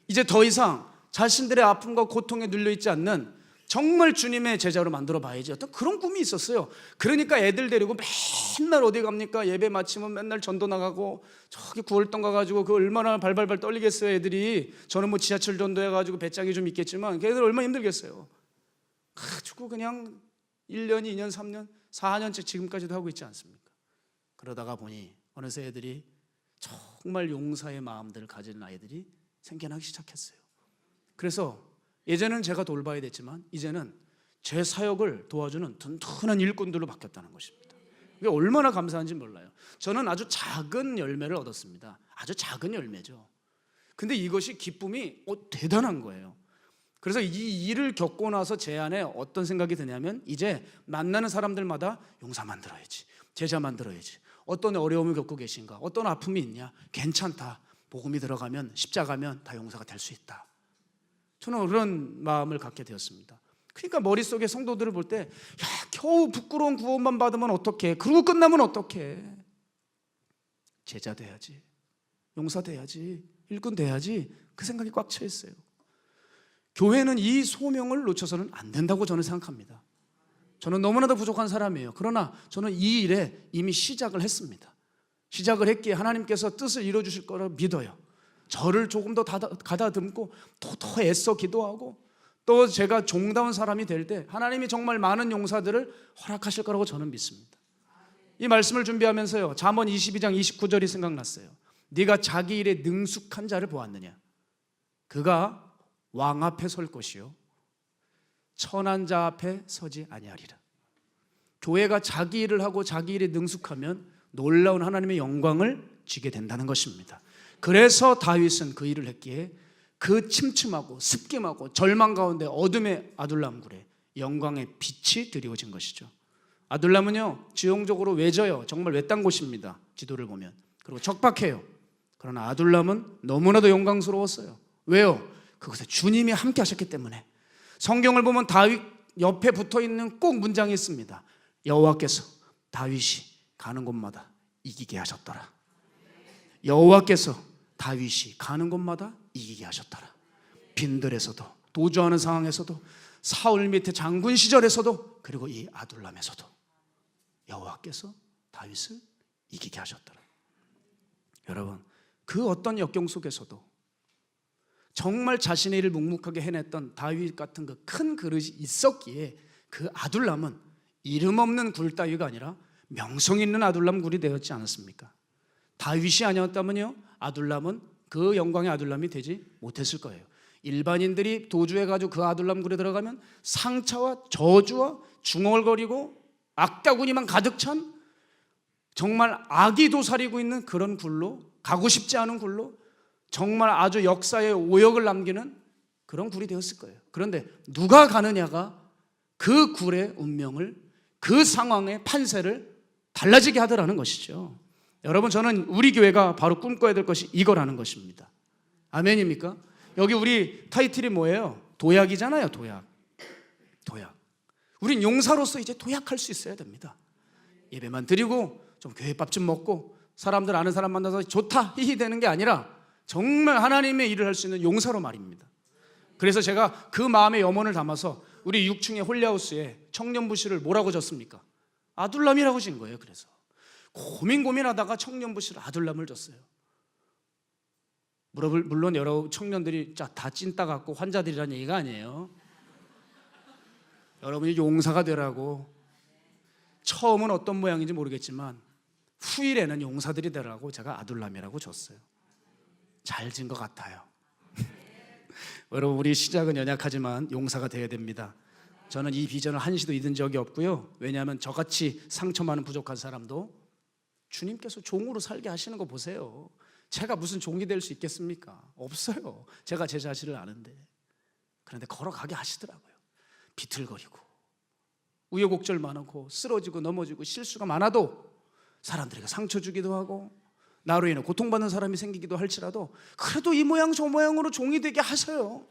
이제 더 이상 자신들의 아픔과 고통에 눌려있지 않는 정말 주님의 제자로 만들어 봐야지. 어떤 그런 꿈이 있었어요. 그러니까 애들 데리고 맨날 어디 갑니까? 예배 마치면 맨날 전도 나가고, 저기 구월동 가가지고 그 얼마나 발발발 떨리겠어요, 애들이. 저는 뭐 지하철 전도해가지고 배짱이 좀 있겠지만 걔들 얼마나 힘들겠어요. 가지고 그냥 1년, 2년, 3년, 4년째 지금까지도 하고 있지 않습니까? 그러다가 보니 어느새 애들이 정말 용사의 마음들을 가진 아이들이 생겨나기 시작했어요. 그래서 예전에는 제가 돌봐야 됐지만 이제는 제 사역을 도와주는 든든한 일꾼들로 바뀌었다는 것입니다. 이게 얼마나 감사한지 몰라요. 저는 아주 작은 열매를 얻었습니다. 아주 작은 열매죠. 근데 이것이 기쁨이 대단한 거예요. 그래서 이 일을 겪고 나서 제 안에 어떤 생각이 드냐면, 이제 만나는 사람들마다 용사 만들어야지, 제자 만들어야지. 어떤 어려움을 겪고 계신가? 어떤 아픔이 있냐? 괜찮다. 복음이 들어가면, 십자가면 다 용사가 될 수 있다. 저는 그런 마음을 갖게 되었습니다. 그러니까 머릿속에 성도들을 볼 때, 야, 겨우 부끄러운 구원만 받으면 어떡해? 그러고 끝나면 어떡해? 제자 돼야지, 용사 돼야지, 일꾼 돼야지. 그 생각이 꽉 차 있어요. 교회는 이 소명을 놓쳐서는 안 된다고 저는 생각합니다. 저는 너무나도 부족한 사람이에요. 그러나 저는 이 일에 이미 시작을 했습니다. 시작을 했기에 하나님께서 뜻을 이루어주실 거라 믿어요. 저를 조금 더 가다듬고 더 애써 기도하고 또 제가 종다운 사람이 될 때 하나님이 정말 많은 용사들을 허락하실 거라고 저는 믿습니다. 이 말씀을 준비하면서요, 잠언 22장 29절이 생각났어요. 네가 자기 일에 능숙한 자를 보았느냐? 그가 왕 앞에 설 것이요 천한 자 앞에 서지 아니하리라. 교회가 자기 일을 하고 자기 일에 능숙하면 놀라운 하나님의 영광을 쥐게 된다는 것입니다. 그래서 다윗은 그 일을 했기에 그 침침하고 습김하고 절망 가운데 어둠의 아둘람굴에 영광의 빛이 드리워진 것이죠. 아둘람은요, 지형적으로 외져요. 정말 외딴 곳입니다. 지도를 보면. 그리고 척박해요. 그러나 아둘람은 너무나도 영광스러웠어요. 왜요? 그것에 주님이 함께 하셨기 때문에. 성경을 보면 다윗 옆에 붙어있는 꼭 문장이 있습니다. 여호와께서 다윗이 가는 곳마다 이기게 하셨더라. 여호와께서 다윗이 가는 곳마다 이기게 하셨더라. 빈들에서도, 도주하는 상황에서도, 사울 밑에 장군 시절에서도, 그리고 이 아둘람에서도 여호와께서 다윗을 이기게 하셨더라. 여러분, 그 어떤 역경 속에서도 정말 자신의 일을 묵묵하게 해냈던 다윗 같은 그 큰 그릇이 있었기에 그 아둘람은 이름 없는 굴 따위가 아니라 명성 있는 아둘람 굴이 되었지 않았습니까? 다윗이 아니었다면요, 아둘람은 그 영광의 아둘람이 되지 못했을 거예요. 일반인들이 도주해가지고 그 아둘람 굴에 들어가면 상처와 저주와 중얼거리고 악다구니만 가득 찬 정말 악이 도사리고 있는 그런 굴로, 가고 싶지 않은 굴로, 정말 아주 역사에 오역을 남기는 그런 굴이 되었을 거예요. 그런데 누가 가느냐가 그 굴의 운명을, 그 상황의 판세를 달라지게 하더라는 것이죠. 여러분, 저는 우리 교회가 바로 꿈꿔야 될 것이 이거라는 것입니다. 아멘입니까? 여기 우리 타이틀이 뭐예요? 도약이잖아요. 도약. 우린 용사로서 이제 도약할 수 있어야 됩니다. 예배만 드리고 좀 교회밥 좀 먹고 사람들 아는 사람 만나서 좋다 히히 되는 게 아니라 정말 하나님의 일을 할 수 있는 용사로 말입니다. 그래서 제가 그 마음의 염원을 담아서 우리 6층의 홀리하우스에 청년부실을 뭐라고 줬습니까? 아둘람이라고 진 거예요. 그래서 고민하다가 청년부실 아둘람을 줬어요. 물론 여러 청년들이 다 찐따 같고 환자들이라는 얘기가 아니에요. 여러분이 용사가 되라고, 처음은 어떤 모양인지 모르겠지만 후일에는 용사들이 되라고 제가 아둘람이라고 줬어요. 잘 진 것 같아요. 여러분, 우리 시작은 연약하지만 용사가 되어야 됩니다. 저는 이 비전을 한시도 잊은 적이 없고요. 왜냐하면 저같이 상처 많은 부족한 사람도 주님께서 종으로 살게 하시는 거 보세요. 제가 무슨 종이 될 수 있겠습니까? 없어요. 제가 제 자신을 아는데. 그런데 걸어가게 하시더라고요. 비틀거리고 우여곡절 많고 쓰러지고 넘어지고 실수가 많아도 사람들에게 상처 주기도 하고 나로 인해 고통받는 사람이 생기기도 할지라도 그래도 이 모양 저 모양으로 종이 되게 하셔요.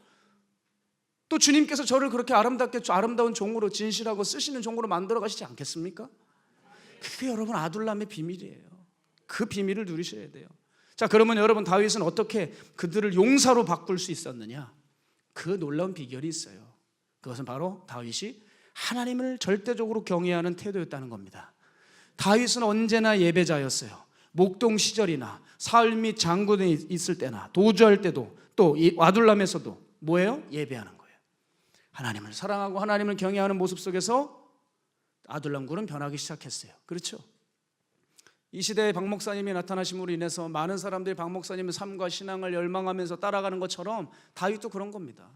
또 주님께서 저를 그렇게 아름다운 종으로, 진실하고 쓰시는 종으로 만들어 가시지 않겠습니까? 그게 여러분 아둘람의 비밀이에요. 그 비밀을 누리셔야 돼요. 자, 그러면 여러분, 다윗은 어떻게 그들을 용사로 바꿀 수 있었느냐? 그 놀라운 비결이 있어요. 그것은 바로 다윗이 하나님을 절대적으로 경외하는 태도였다는 겁니다. 다윗은 언제나 예배자였어요. 목동 시절이나 사울 및 장군이 있을 때나 도주할 때도 또 이 아둘람에서도 뭐예요? 예배하는 거예요. 하나님을 사랑하고 하나님을 경외하는 모습 속에서 아둘람 굴은 변하기 시작했어요. 그렇죠? 이 시대에 박 목사님이 나타나심으로 인해서 많은 사람들이 박 목사님의 삶과 신앙을 열망하면서 따라가는 것처럼 다윗도 그런 겁니다.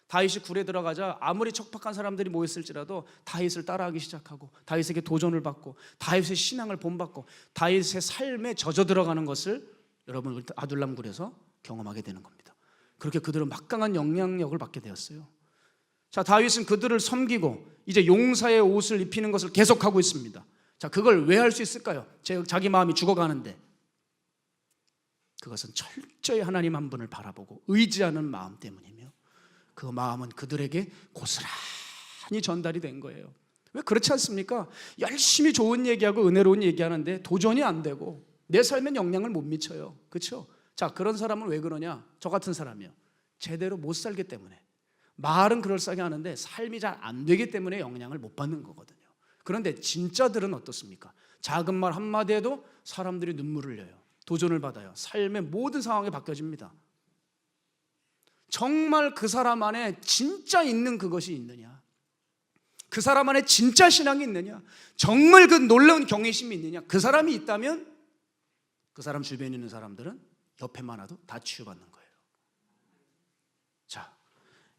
다윗이 굴에 들어가자 아무리 척박한 사람들이 모였을지라도 다윗을 따라하기 시작하고 다윗에게 도전을 받고 다윗의 신앙을 본받고 다윗의 삶에 젖어 들어가는 것을 여러분 아둘람 굴에서 경험하게 되는 겁니다. 그렇게 그들은 막강한 영향력을 받게 되었어요. 자, 다윗은 그들을 섬기고 이제 용사의 옷을 입히는 것을 계속하고 있습니다. 자, 그걸 왜 할 수 있을까요? 자기 마음이 죽어가는데 그것은 철저히 하나님 한 분을 바라보고 의지하는 마음 때문이며 그 마음은 그들에게 고스란히 전달이 된 거예요. 왜 그렇지 않습니까? 열심히 좋은 얘기하고 은혜로운 얘기하는데 도전이 안 되고 내 삶엔 영향을 못 미쳐요. 그렇죠? 자, 그런 사람은 왜 그러냐? 저 같은 사람이요. 제대로 못 살기 때문에, 말은 그럴싸하게 하는데 삶이 잘 안 되기 때문에 영향을 못 받는 거거든요. 그런데 진짜들은 어떻습니까? 작은 말 한마디에도 사람들이 눈물을 흘려요. 도전을 받아요. 삶의 모든 상황이 바뀌어집니다. 정말 그 사람 안에 진짜 있는 그것이 있느냐, 그 사람 안에 진짜 신앙이 있느냐, 정말 그 놀라운 경외심이 있느냐, 그 사람이 있다면 그 사람 주변에 있는 사람들은 옆에만 와도 다 치유받는 거예요. 자,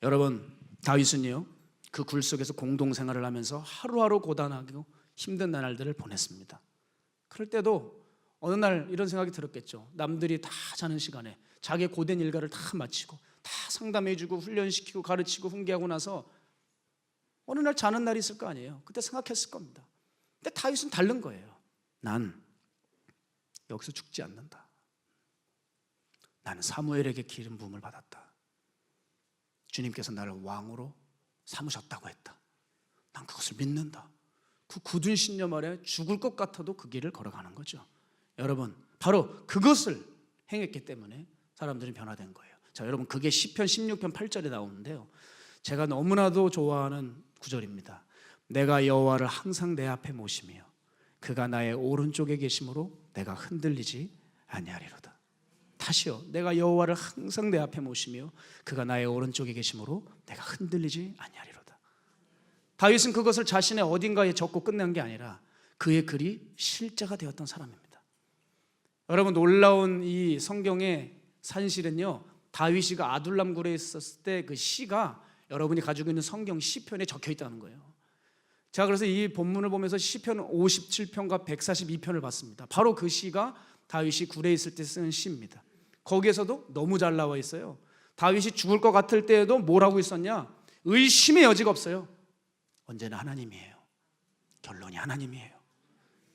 여러분, 다윗은요 그 굴 속에서 공동생활을 하면서 하루하루 고단하고 힘든 나날들을 보냈습니다. 그럴 때도 어느 날 이런 생각이 들었겠죠. 남들이 다 자는 시간에 자기의 고된 일과를 다 마치고 다 상담해주고 훈련시키고 가르치고 훈계하고 나서 어느 날 자는 날이 있을 거 아니에요. 그때 생각했을 겁니다. 근데 다윗은 다른 거예요. 난 여기서 죽지 않는다. 나는 사무엘에게 기름 부음을 받았다. 주님께서 나를 왕으로 삼으셨다고 했다. 난 그것을 믿는다. 그 굳은 신념 아래 죽을 것 같아도 그 길을 걸어가는 거죠. 여러분, 바로 그것을 행했기 때문에 사람들이 변화된 거예요. 자, 여러분, 그게 시편 16편 8절에 나오는데요, 제가 너무나도 좋아하는 구절입니다. 내가 여호와를 항상 내 앞에 모시며 그가 나의 오른쪽에 계심으로 내가 흔들리지 아니하리로다. 다시요, 내가 여호와를 항상 내 앞에 모시며 그가 나의 오른쪽에 계심으로 내가 흔들리지 아니하리로다. 다윗은 그것을 자신의 어딘가에 적고 끝난 게 아니라 그의 글이 실제가 되었던 사람입니다. 여러분, 놀라운 이 성경의 산실은요, 다윗이가 아둘람 굴에 있었을 때 그 시가 여러분이 가지고 있는 성경 시편에 적혀 있다는 거예요. 자, 그래서 이 본문을 보면서 시편 57편과 142편을 봤습니다. 바로 그 시가 다윗이 굴에 있을 때 쓰는 시입니다. 거기에서도 너무 잘 나와 있어요. 다윗이 죽을 것 같을 때에도 뭘 하고 있었냐? 의심의 여지가 없어요. 언제나 하나님이에요. 결론이 하나님이에요.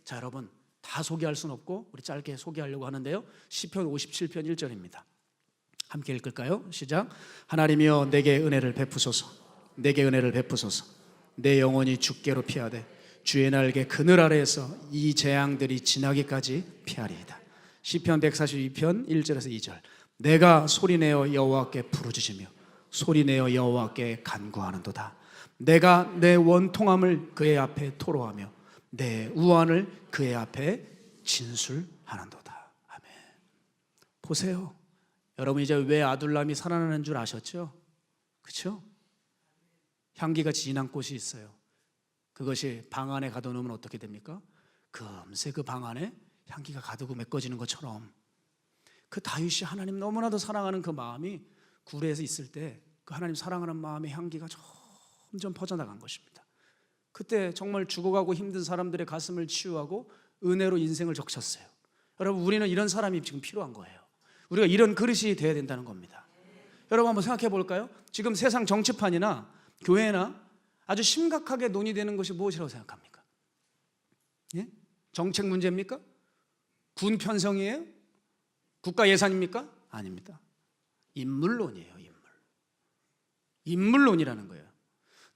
자, 여러분, 다 소개할 수는 없고 우리 짧게 소개하려고 하는데요, 시편 57편 1절입니다. 함께 읽을까요? 시작. 하나님이여 내게 은혜를 베푸소서. 내게 은혜를 베푸소서. 내 영혼이 주께로 피하되 주의 날개 그늘 아래에서 이 재앙들이 지나기까지 피하리이다. 시편 142편 1절에서 2절. 내가 소리내어 여호와께 부르짖으며 소리내어 여호와께 간구하는도다. 내가 내 원통함을 그의 앞에 토로하며 내 우환을 그의 앞에 진술하는도다. 아멘. 보세요, 여러분, 이제 왜 아둘람이 살아나는 줄 아셨죠? 그렇죠? 향기가 진한 꽃이 있어요. 그것이 방 안에 가둬놓으면 어떻게 됩니까? 금세 그 방 안에 향기가 가득고 메꿔지는 것처럼 그 다윗이 하나님 너무나도 사랑하는 그 마음이 굴에서 있을 때 그 하나님 사랑하는 마음의 향기가 점점 퍼져나간 것입니다. 그때 정말 죽어가고 힘든 사람들의 가슴을 치유하고 은혜로 인생을 적셨어요. 여러분, 우리는 이런 사람이 지금 필요한 거예요. 우리가 이런 그릇이 돼야 된다는 겁니다. 여러분, 한번 생각해 볼까요? 지금 세상 정치판이나 교회나 아주 심각하게 논의되는 것이 무엇이라고 생각합니까? 예? 정책 문제입니까? 군 편성이에요? 국가 예산입니까? 아닙니다. 인물론이에요. 인물론이라는 거예요.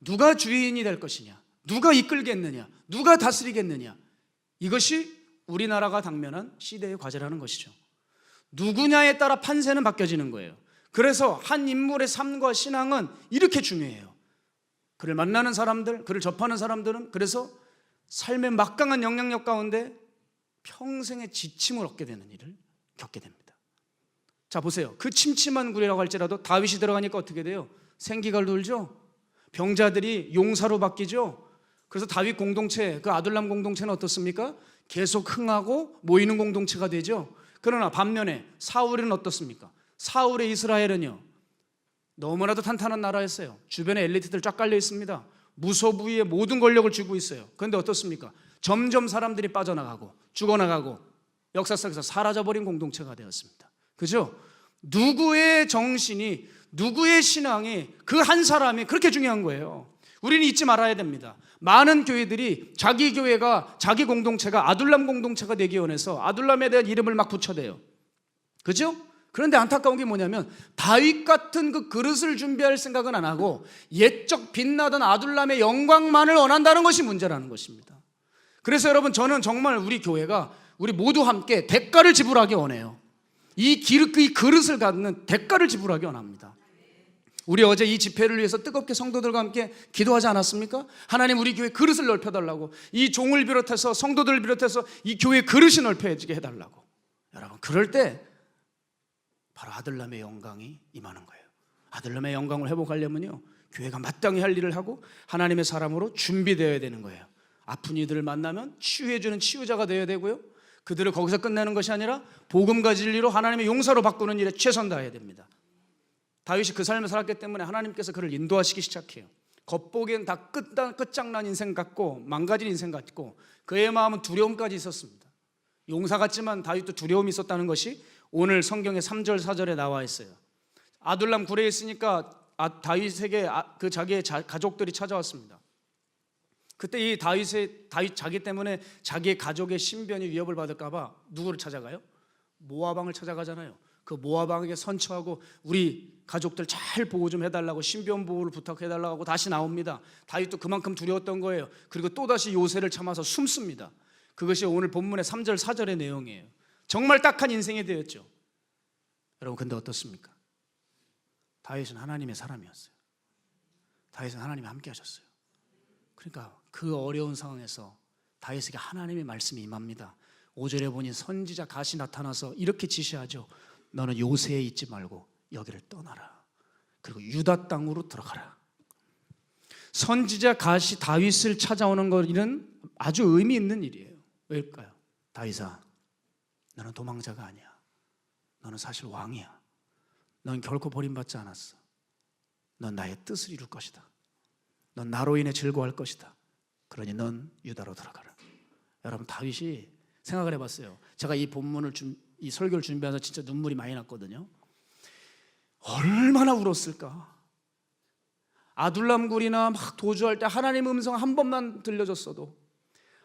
누가 주인이 될 것이냐, 누가 이끌겠느냐, 누가 다스리겠느냐, 이것이 우리나라가 당면한 시대의 과제라는 것이죠. 누구냐에 따라 판세는 바뀌어지는 거예요. 그래서 한 인물의 삶과 신앙은 이렇게 중요해요. 그를 만나는 사람들, 그를 접하는 사람들은 그래서 삶의 막강한 영향력 가운데 평생의 지침을 얻게 되는 일을 겪게 됩니다. 자, 보세요. 그 침침한 굴이라고 할지라도 다윗이 들어가니까 어떻게 돼요? 생기가 돌죠. 병자들이 용사로 바뀌죠. 그래서 다윗 공동체, 그 아둘람 공동체는 어떻습니까? 계속 흥하고 모이는 공동체가 되죠. 그러나 반면에 사울은 어떻습니까? 사울의 이스라엘은요, 너무나도 탄탄한 나라였어요. 주변에 엘리트들 쫙 깔려 있습니다. 무소부위의 모든 권력을 쥐고 있어요. 그런데 어떻습니까? 점점 사람들이 빠져나가고 죽어나가고 역사 속에서 사라져버린 공동체가 되었습니다. 그죠? 누구의 정신이, 누구의 신앙이, 그 한 사람이 그렇게 중요한 거예요. 우리는 잊지 말아야 됩니다. 많은 교회들이 자기 교회가, 자기 공동체가 아둘람 공동체가 되기 원해서 아둘람에 대한 이름을 막 붙여대요. 그죠? 그런데 안타까운 게 뭐냐면 다윗 같은 그 그릇을 준비할 생각은 안 하고 옛적 빛나던 아둘람의 영광만을 원한다는 것이 문제라는 것입니다. 그래서 여러분, 저는 정말 우리 교회가, 우리 모두 함께 대가를 지불하기 원해요. 이 그릇을 갖는 대가를 지불하기 원합니다. 우리 어제 이 집회를 위해서 뜨겁게 성도들과 함께 기도하지 않았습니까? 하나님 우리 교회 그릇을 넓혀달라고, 이 종을 비롯해서 성도들을 비롯해서 이 교회 그릇이 넓혀지게 해달라고. 여러분, 그럴 때 바로 아들람의 영광이 임하는 거예요. 아들람의 영광을 회복하려면요, 교회가 마땅히 할 일을 하고 하나님의 사람으로 준비되어야 되는 거예요. 아픈 이들을 만나면 치유해주는 치유자가 되어야 되고요, 그들을 거기서 끝내는 것이 아니라 복음과 진리로 하나님의 용사로 바꾸는 일에 최선 다해야 됩니다. 다윗이 그 삶을 살았기 때문에 하나님께서 그를 인도하시기 시작해요. 겉보기엔 다 끝장난 인생 같고 망가진 인생 같고, 그의 마음은 두려움까지 있었습니다. 용사 같지만 다윗도 두려움이 있었다는 것이 오늘 성경의 3절 4절에 나와 있어요. 아둘람 굴에 있으니까 다윗에게 그 자기의 가족들이 찾아왔습니다. 그때 이 다윗 자기 때문에 자기의 가족의 신변이 위협을 받을까 봐 누구를 찾아가요? 모압 왕을 찾아가잖아요. 그 모압 왕에게 선처하고 우리 가족들 잘 보호 좀 해달라고, 신변 보호를 부탁해달라고 하고 다시 나옵니다. 다윗도 그만큼 두려웠던 거예요. 그리고 또다시 요새를 참아서 숨습니다. 그것이 오늘 본문의 3절 4절의 내용이에요. 정말 딱한 인생이 되었죠. 여러분, 근데 어떻습니까? 다윗은 하나님의 사람이었어요. 다윗은 하나님이 함께 하셨어요. 그러니까 그 어려운 상황에서 다윗에게 하나님의 말씀이 임합니다. 5절에 보니 선지자 갓이 나타나서 이렇게 지시하죠. 너는 요새에 있지 말고 여기를 떠나라. 그리고 유다 땅으로 들어가라. 선지자 갓이 다윗을 찾아오는 것은 아주 의미 있는 일이에요. 왜일까요? 다윗아, 너는 도망자가 아니야. 너는 사실 왕이야. 넌 결코 버림받지 않았어. 넌 나의 뜻을 이룰 것이다. 넌 나로 인해 즐거워할 것이다. 그러니 넌 유다로 들어가라. 여러분, 다윗이 생각을 해봤어요. 제가 이 본문을 이 설교를 준비하면서 진짜 눈물이 많이 났거든요. 얼마나 울었을까. 아둘람굴이나 막 도주할 때 하나님의 음성 한 번만 들려줬어도,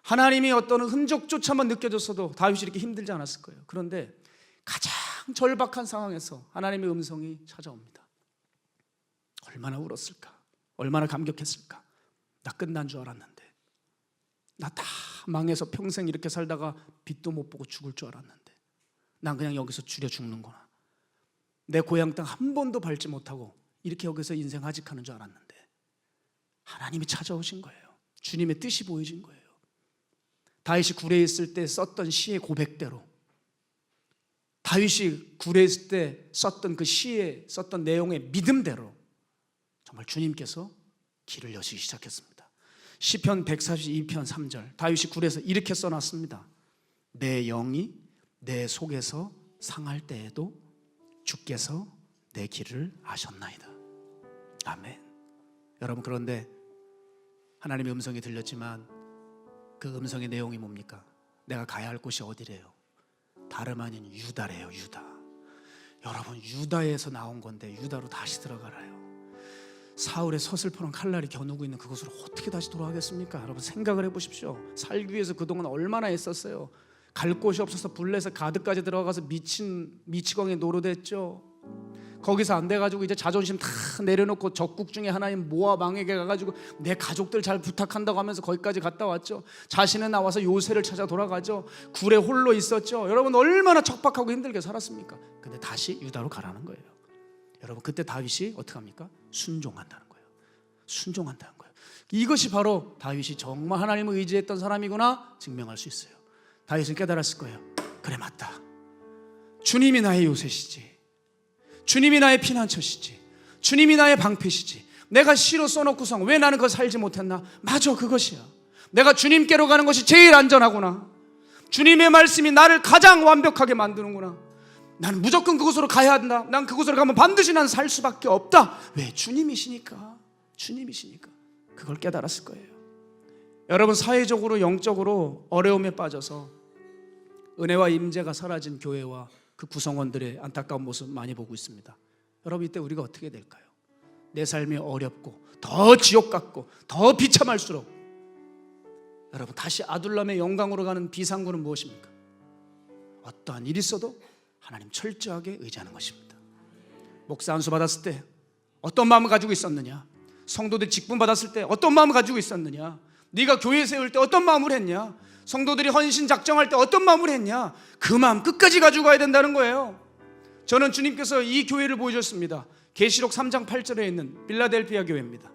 하나님이 어떤 흔적조차만 느껴졌어도 다윗이 이렇게 힘들지 않았을 거예요. 그런데 가장 절박한 상황에서 하나님의 음성이 찾아옵니다. 얼마나 울었을까. 얼마나 감격했을까. 나 끝난 줄 알았는데, 나 다 망해서 평생 이렇게 살다가 빛도 못 보고 죽을 줄 알았는데, 난 그냥 여기서 줄여 죽는구나. 내 고향 땅 한 번도 밟지 못하고 이렇게 여기서 인생 하직하는 줄 알았는데, 하나님이 찾아오신 거예요. 주님의 뜻이 보여진 거예요. 다윗이 굴에 있을 때 썼던 시의 고백대로, 다윗이 굴에 있을 때 썼던 그 시에 썼던 내용의 믿음대로 정말 주님께서 길을 여시기 시작했습니다. 시편 142편 3절, 다윗이 굴에서 이렇게 써놨습니다. 내 영이 내 속에서 상할 때에도 주께서 내 길을 아셨나이다. 아멘. 여러분, 그런데 하나님의 음성이 들렸지만 그 음성의 내용이 뭡니까? 내가 가야 할 곳이 어디래요? 다름 아닌 유다래요. 유다. 여러분, 유다에서 나온 건데 유다로 다시 들어가라요. 사울의 서슬퍼런 칼날이 겨누고 있는 그곳으로 어떻게 다시 돌아가겠습니까? 여러분, 생각을 해보십시오. 살기 위해서 그동안 얼마나 애썼어요. 갈 곳이 없어서 블레셋 가드까지 들어가서 미치광이 노릇했죠. 거기서 안 돼가지고 이제 자존심 다 내려놓고 적국 중에 하나인 모압 왕에게 가가지고 내 가족들 잘 부탁한다고 하면서 거기까지 갔다 왔죠. 자신은 나와서 요새를 찾아 돌아가죠. 굴에 홀로 있었죠. 여러분, 얼마나 척박하고 힘들게 살았습니까? 근데 다시 유다로 가라는 거예요. 여러분, 그때 다윗이 어떻게 합니까? 순종한다는 거예요. 순종한다는 거예요. 이것이 바로 다윗이 정말 하나님을 의지했던 사람이구나 증명할 수 있어요. 다윗은 깨달았을 거예요. 그래, 맞다. 주님이 나의 요새시지. 주님이 나의 피난처시지. 주님이 나의 방패시지. 내가 시로 써놓고서 왜 나는 그걸 살지 못했나? 맞아, 그것이야. 내가 주님께로 가는 것이 제일 안전하구나. 주님의 말씀이 나를 가장 완벽하게 만드는구나. 나는 무조건 그곳으로 가야 한다. 난 그곳으로 가면 반드시 난 살 수밖에 없다. 왜? 주님이시니까. 주님이시니까. 그걸 깨달았을 거예요. 여러분, 사회적으로 영적으로 어려움에 빠져서 은혜와 임재가 사라진 교회와 그 구성원들의 안타까운 모습 많이 보고 있습니다. 여러분, 이때 우리가 어떻게 될까요? 내 삶이 어렵고 더 지옥 같고 더 비참할수록 여러분, 다시 아둘람의 영광으로 가는 비상구는 무엇입니까? 어떠한 일이 있어도 하나님 철저하게 의지하는 것입니다. 목사 안수 받았을 때 어떤 마음을 가지고 있었느냐? 성도들 직분 받았을 때 어떤 마음을 가지고 있었느냐? 네가 교회 세울 때 어떤 마음을 했냐? 성도들이 헌신 작정할 때 어떤 마음을 했냐? 그 마음 끝까지 가지고 가야 된다는 거예요. 저는 주님께서 이 교회를 보여줬습니다. 계시록 3장 8절에 있는 빌라델피아 교회입니다.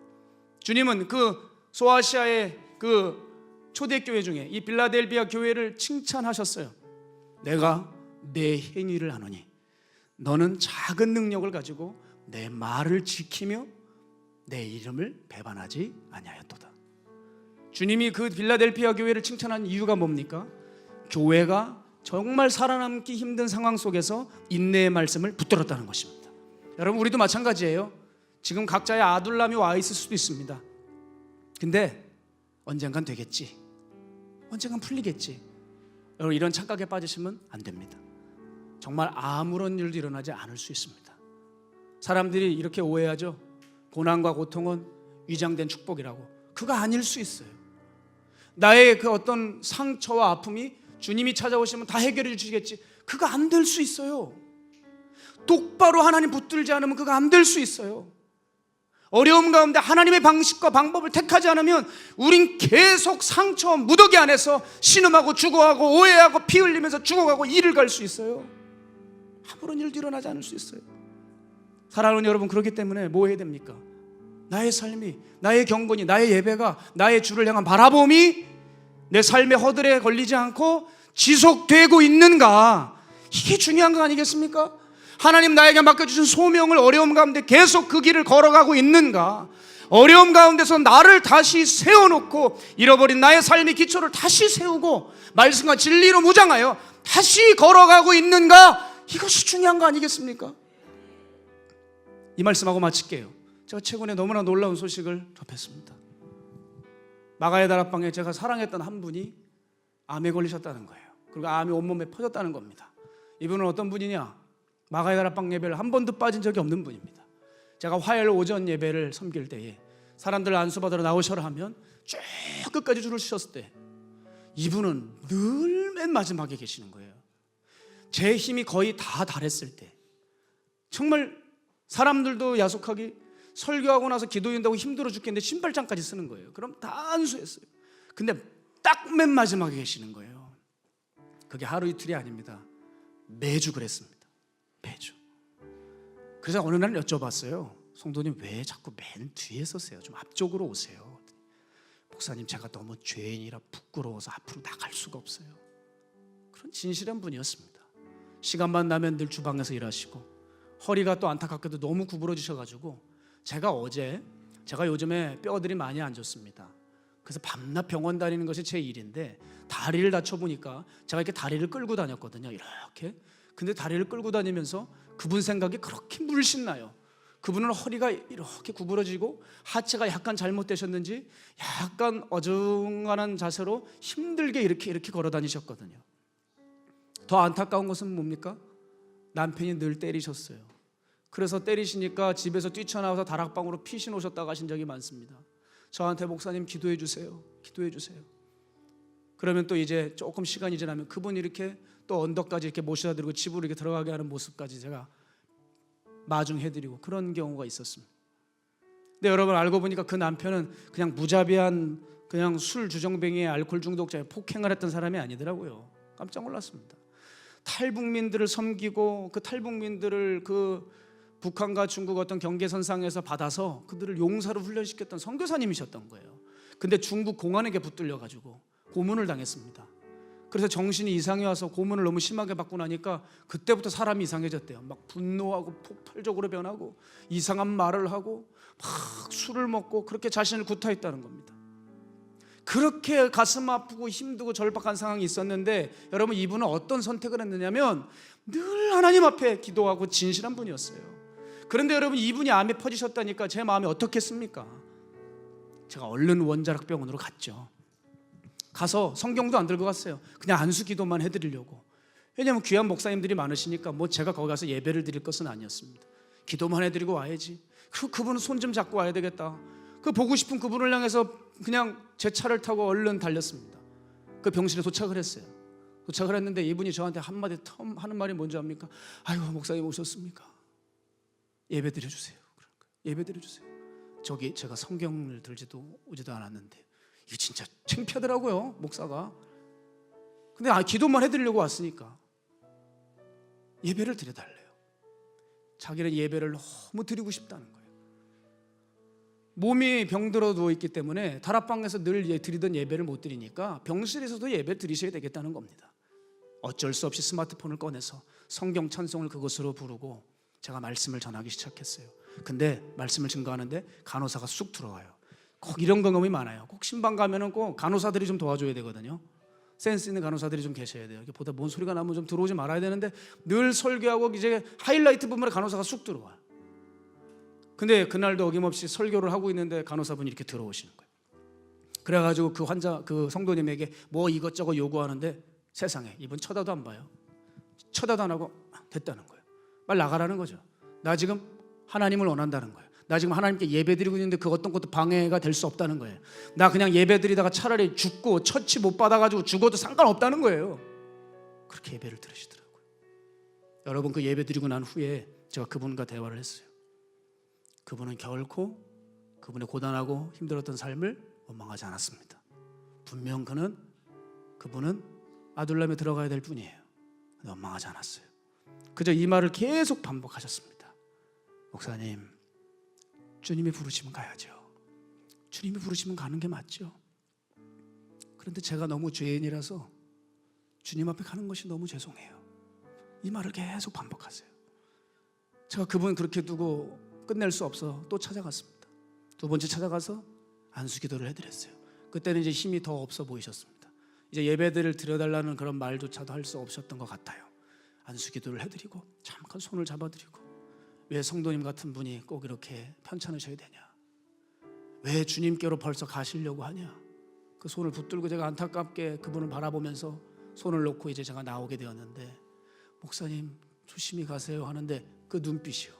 주님은 그 소아시아의 그 초대교회 중에 이 빌라델피아 교회를 칭찬하셨어요. 내가 내 행위를 아노니 너는 작은 능력을 가지고 내 말을 지키며 내 이름을 배반하지 아니하였도다. 주님이 그 빌라델피아 교회를 칭찬한 이유가 뭡니까? 교회가 정말 살아남기 힘든 상황 속에서 인내의 말씀을 붙들었다는 것입니다. 여러분, 우리도 마찬가지예요. 지금 각자의 아둘람이 와 있을 수도 있습니다. 근데 언젠간 되겠지, 언젠간 풀리겠지. 여러분, 이런 착각에 빠지시면 안 됩니다. 정말 아무런 일도 일어나지 않을 수 있습니다. 사람들이 이렇게 오해하죠. 고난과 고통은 위장된 축복이라고. 그거 아닐 수 있어요. 나의 그 어떤 상처와 아픔이 주님이 찾아오시면 다 해결해 주시겠지. 그거 안 될 수 있어요. 똑바로 하나님 붙들지 않으면 그거 안 될 수 있어요. 어려움 가운데 하나님의 방식과 방법을 택하지 않으면 우린 계속 상처 무더기 안에서 신음하고 죽어가고 오해하고 피 흘리면서 죽어가고 일을 갈 수 있어요. 아무런 일도 일어나지 않을 수 있어요. 사랑하는 여러분, 그렇기 때문에 뭐 해야 됩니까? 나의 삶이, 나의 경건이, 나의 예배가, 나의 주를 향한 바라봄이 내 삶의 허들에 걸리지 않고 지속되고 있는가, 이게 중요한 거 아니겠습니까? 하나님 나에게 맡겨주신 소명을 어려움 가운데 계속 그 길을 걸어가고 있는가, 어려움 가운데서 나를 다시 세워놓고 잃어버린 나의 삶의 기초를 다시 세우고 말씀과 진리로 무장하여 다시 걸어가고 있는가, 이것이 중요한 거 아니겠습니까? 이 말씀하고 마칠게요. 제가 최근에 너무나 놀라운 소식을 접했습니다. 마가의 다락방에 제가 사랑했던 한 분이 암에 걸리셨다는 거예요. 그리고 암이 온몸에 퍼졌다는 겁니다. 이분은 어떤 분이냐? 마가의 다락방 예배를 한 번도 빠진 적이 없는 분입니다. 제가 화요일 오전 예배를 섬길 때에 사람들 안수받으러 나오셔라 하면 쭉 끝까지 줄을 서셨을 때 이분은 늘 맨 마지막에 계시는 거예요. 제 힘이 거의 다 달했을 때, 정말 사람들도 야속하게 설교하고 나서 기도한다고 힘들어 죽겠는데 신발장까지 쓰는 거예요. 그럼 다 안수했어요. 근데 딱 맨 마지막에 계시는 거예요. 그게 하루 이틀이 아닙니다. 매주 그랬습니다. 매주. 그래서 어느 날 여쭤봤어요. 성도님, 왜 자꾸 맨 뒤에 서세요? 좀 앞쪽으로 오세요. 목사님, 제가 너무 죄인이라 부끄러워서 앞으로 나갈 수가 없어요. 그런 진실한 분이었습니다. 시간만 나면 늘 주방에서 일하시고 허리가 또 안타깝게도 너무 구부러지셔가지고 제가 요즘에 뼈들이 많이 안 좋습니다. 그래서 밤낮 병원 다니는 것이 제 일인데 다리를 다쳐보니까 제가 이렇게 다리를 끌고 다녔거든요. 이렇게. 근데 다리를 끌고 다니면서 그분 생각이 그렇게 물씬 나요. 그분은 허리가 이렇게 구부러지고 하체가 약간 잘못되셨는지 약간 어중간한 자세로 힘들게 이렇게 걸어 다니셨거든요. 더 안타까운 것은 뭡니까? 남편이 늘 때리셨어요. 그래서 때리시니까 집에서 뛰쳐나와서 다락방으로 피신 오셨다 가신 적이 많습니다. 저한테 목사님 기도해 주세요. 기도해 주세요. 그러면 또 이제 조금 시간이 지나면 그분이 이렇게 또 언덕까지 이렇게 모셔다 드리고 집으로 이렇게 들어가게 하는 모습까지 제가 마중해 드리고 그런 경우가 있었습니다. 근데 여러분, 알고 보니까 그 남편은 그냥 무자비한 그냥 술 주정뱅이의 알코올 중독자에 폭행을 했던 사람이 아니더라고요. 깜짝 놀랐습니다. 탈북민들을 섬기고 그 탈북민들을 그 북한과 중국 어떤 경계선상에서 받아서 그들을 용사로 훈련시켰던 선교사님이셨던 거예요. 근데 중국 공안에게 붙들려가지고 고문을 당했습니다. 그래서 정신이 이상해 와서 고문을 너무 심하게 받고 나니까 그때부터 사람이 이상해졌대요. 막 분노하고 폭발적으로 변하고 이상한 말을 하고 막 술을 먹고 그렇게 자신을 구타했다는 겁니다. 그렇게 가슴 아프고 힘들고 절박한 상황이 있었는데 여러분, 이분은 어떤 선택을 했느냐면 늘 하나님 앞에 기도하고 진실한 분이었어요. 그런데 여러분, 이분이 암에 퍼지셨다니까 제 마음이 어떻겠습니까? 제가 얼른 원자력병원으로 갔죠. 가서 성경도 안 들고 갔어요. 그냥 안수 기도만 해드리려고. 왜냐하면 귀한 목사님들이 많으시니까 뭐 제가 거기 가서 예배를 드릴 것은 아니었습니다. 기도만 해드리고 와야지. 그분은 손 좀 잡고 와야 되겠다. 그 보고 싶은 그분을 향해서 그냥 제 차를 타고 얼른 달렸습니다. 그 병실에 도착을 했어요. 도착을 했는데 이분이 저한테 한마디 하는 말이 뭔지 압니까? 아이고, 목사님 오셨습니까? 예배 드려주세요. 예배 드려주세요. 저기 제가 성경을 들지도 오지도 않았는데 이게 진짜 창피하더라고요, 목사가. 근데 기도만 해드리려고 왔으니까 예배를 드려달래요. 자기는 예배를 너무 드리고 싶다는 거예요. 몸이 병들어 누워있기 때문에 다락방에서 늘 드리던 예배를 못 드리니까 병실에서도 예배 드리셔야 되겠다는 겁니다. 어쩔 수 없이 스마트폰을 꺼내서 성경 찬송을 그것으로 부르고 제가 말씀을 전하기 시작했어요. 근데 말씀을 증거하는데 간호사가 쑥 들어와요. 꼭 이런 경험이 많아요. 꼭 신방 가면은 꼭 간호사들이 좀 도와줘야 되거든요. 센스 있는 간호사들이 좀 계셔야 돼요. 보다 뭔 소리가 나면 좀 들어오지 말아야 되는데 늘 설교하고 이제 하이라이트 부분에 간호사가 쑥 들어와요. 근데 그날도 어김없이 설교를 하고 있는데 간호사분이 이렇게 들어오시는 거예요. 그래가지고 그 환자, 그 성도님에게 뭐 이것저것 요구하는데 세상에 이분 쳐다도 안 봐요. 쳐다도 안 하고 됐다는 거예요. 빨리 나가라는 거죠. 나 지금 하나님을 원한다는 거예요. 나 지금 하나님께 예배드리고 있는데 그 어떤 것도 방해가 될 수 없다는 거예요. 나 그냥 예배드리다가 차라리 죽고 처치 못 받아가지고 죽어도 상관없다는 거예요. 그렇게 예배를 들으시더라고요. 여러분, 그 예배드리고 난 후에 제가 그분과 대화를 했어요. 그분은 결코 그분의 고단하고 힘들었던 삶을 원망하지 않았습니다. 분명 그분은 아둘람에 들어가야 될 뿐이에요. 원망하지 않았어요. 그저 이 말을 계속 반복하셨습니다. 목사님, 주님이 부르시면 가야죠. 주님이 부르시면 가는 게 맞죠. 그런데 제가 너무 죄인이라서 주님 앞에 가는 것이 너무 죄송해요. 이 말을 계속 반복하세요. 제가 그분 그렇게 두고 끝낼 수 없어 또 찾아갔습니다. 두 번째 찾아가서 안수기도를 해드렸어요. 그때는 이제 힘이 더 없어 보이셨습니다. 이제 예배들을 드려달라는 그런 말조차도 할 수 없었던 것 같아요. 안수기도를 해드리고 잠깐 손을 잡아드리고, 왜 성도님 같은 분이 꼭 이렇게 편찮으셔야 되냐, 왜 주님께로 벌써 가시려고 하냐, 그 손을 붙들고 제가 안타깝게 그분을 바라보면서 손을 놓고 이제 제가 나오게 되었는데, 목사님 조심히 가세요 하는데 그 눈빛이요,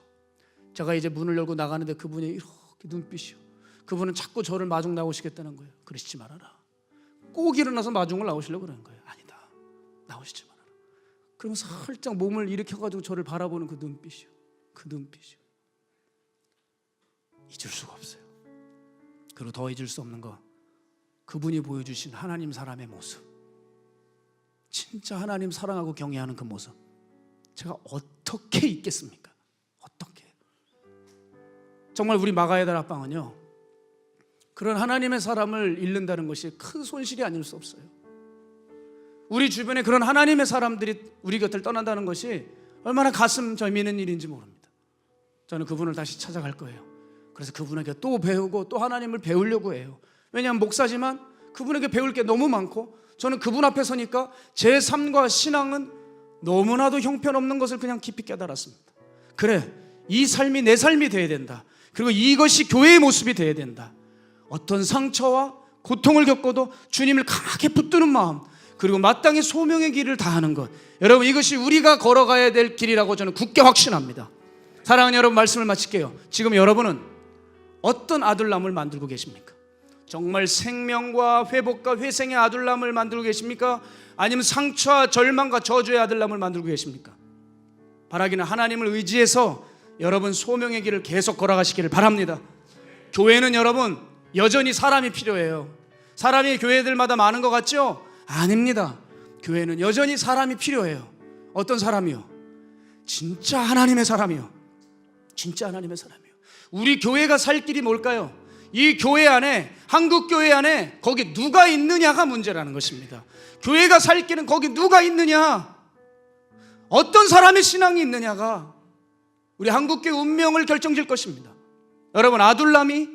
제가 이제 문을 열고 나가는데 그분이 이렇게 눈빛이요, 그분은 자꾸 저를 마중 나오시겠다는 거예요. 그러시지 말아라. 꼭 일어나서 마중을 나오시려고 그러는 거예요. 아니다, 나오시지 말아라. 그러면서 살짝 몸을 일으켜가지고 저를 바라보는 그 눈빛이요, 그 눈빛이요, 잊을 수가 없어요. 그리고 더 잊을 수 없는 거, 그분이 보여주신 하나님 사람의 모습, 진짜 하나님 사랑하고 경외하는 그 모습, 제가 어떻게 잊겠습니까? 어떻게? 정말 우리 마가의 다락방은요, 그런 하나님의 사람을 잃는다는 것이 큰 손실이 아닐 수 없어요. 우리 주변에 그런 하나님의 사람들이 우리 곁을 떠난다는 것이 얼마나 가슴 저미는 일인지 모릅니다. 저는 그분을 다시 찾아갈 거예요. 그래서 그분에게 또 배우고 또 하나님을 배우려고 해요. 왜냐하면 목사지만 그분에게 배울 게 너무 많고, 저는 그분 앞에 서니까 제 삶과 신앙은 너무나도 형편없는 것을 그냥 깊이 깨달았습니다. 그래, 이 삶이 내 삶이 돼야 된다. 그리고 이것이 교회의 모습이 돼야 된다. 어떤 상처와 고통을 겪어도 주님을 강하게 붙드는 마음, 그리고 마땅히 소명의 길을 다하는 것, 여러분, 이것이 우리가 걸어가야 될 길이라고 저는 굳게 확신합니다. 사랑하는 여러분, 말씀을 마칠게요. 지금 여러분은 어떤 아둘람을 만들고 계십니까? 정말 생명과 회복과 회생의 아둘람을 만들고 계십니까? 아니면 상처와 절망과 저주의 아둘람을 만들고 계십니까? 바라기는 하나님을 의지해서 여러분 소명의 길을 계속 걸어가시기를 바랍니다. 교회는 여러분 여전히 사람이 필요해요. 사람이 교회들마다 많은 것 같죠? 아닙니다. 교회는 여전히 사람이 필요해요. 어떤 사람이요? 진짜 하나님의 사람이요. 진짜 하나님의 사람이요. 우리 교회가 살 길이 뭘까요? 이 교회 안에, 한국 교회 안에 거기 누가 있느냐가 문제라는 것입니다. 교회가 살 길은 거기 누가 있느냐, 어떤 사람의 신앙이 있느냐가 우리 한국교회 운명을 결정질 것입니다. 여러분, 아둘람이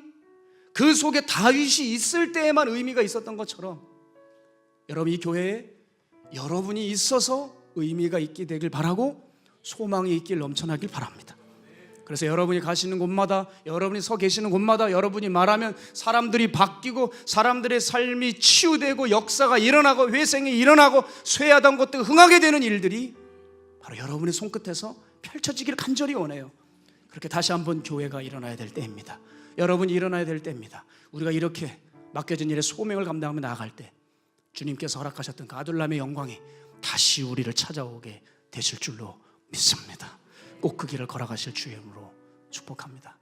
그 속에 다윗이 있을 때에만 의미가 있었던 것처럼, 여러분 이 교회에 여러분이 있어서 의미가 있게 되길 바라고 소망이 있길 넘쳐나길 바랍니다. 그래서 여러분이 가시는 곳마다, 여러분이 서 계시는 곳마다 여러분이 말하면 사람들이 바뀌고 사람들의 삶이 치유되고 역사가 일어나고 회생이 일어나고 쇠하던 것도 흥하게 되는 일들이 바로 여러분의 손끝에서 펼쳐지기를 간절히 원해요. 그렇게 다시 한번 교회가 일어나야 될 때입니다. 여러분이 일어나야 될 때입니다. 우리가 이렇게 맡겨진 일에 소명을 감당하며 나아갈 때 주님께서 허락하셨던 그 아둘람의 영광이 다시 우리를 찾아오게 되실 줄로 믿습니다. 꼭 그 길을 걸어가실 주의 이름으로 축복합니다.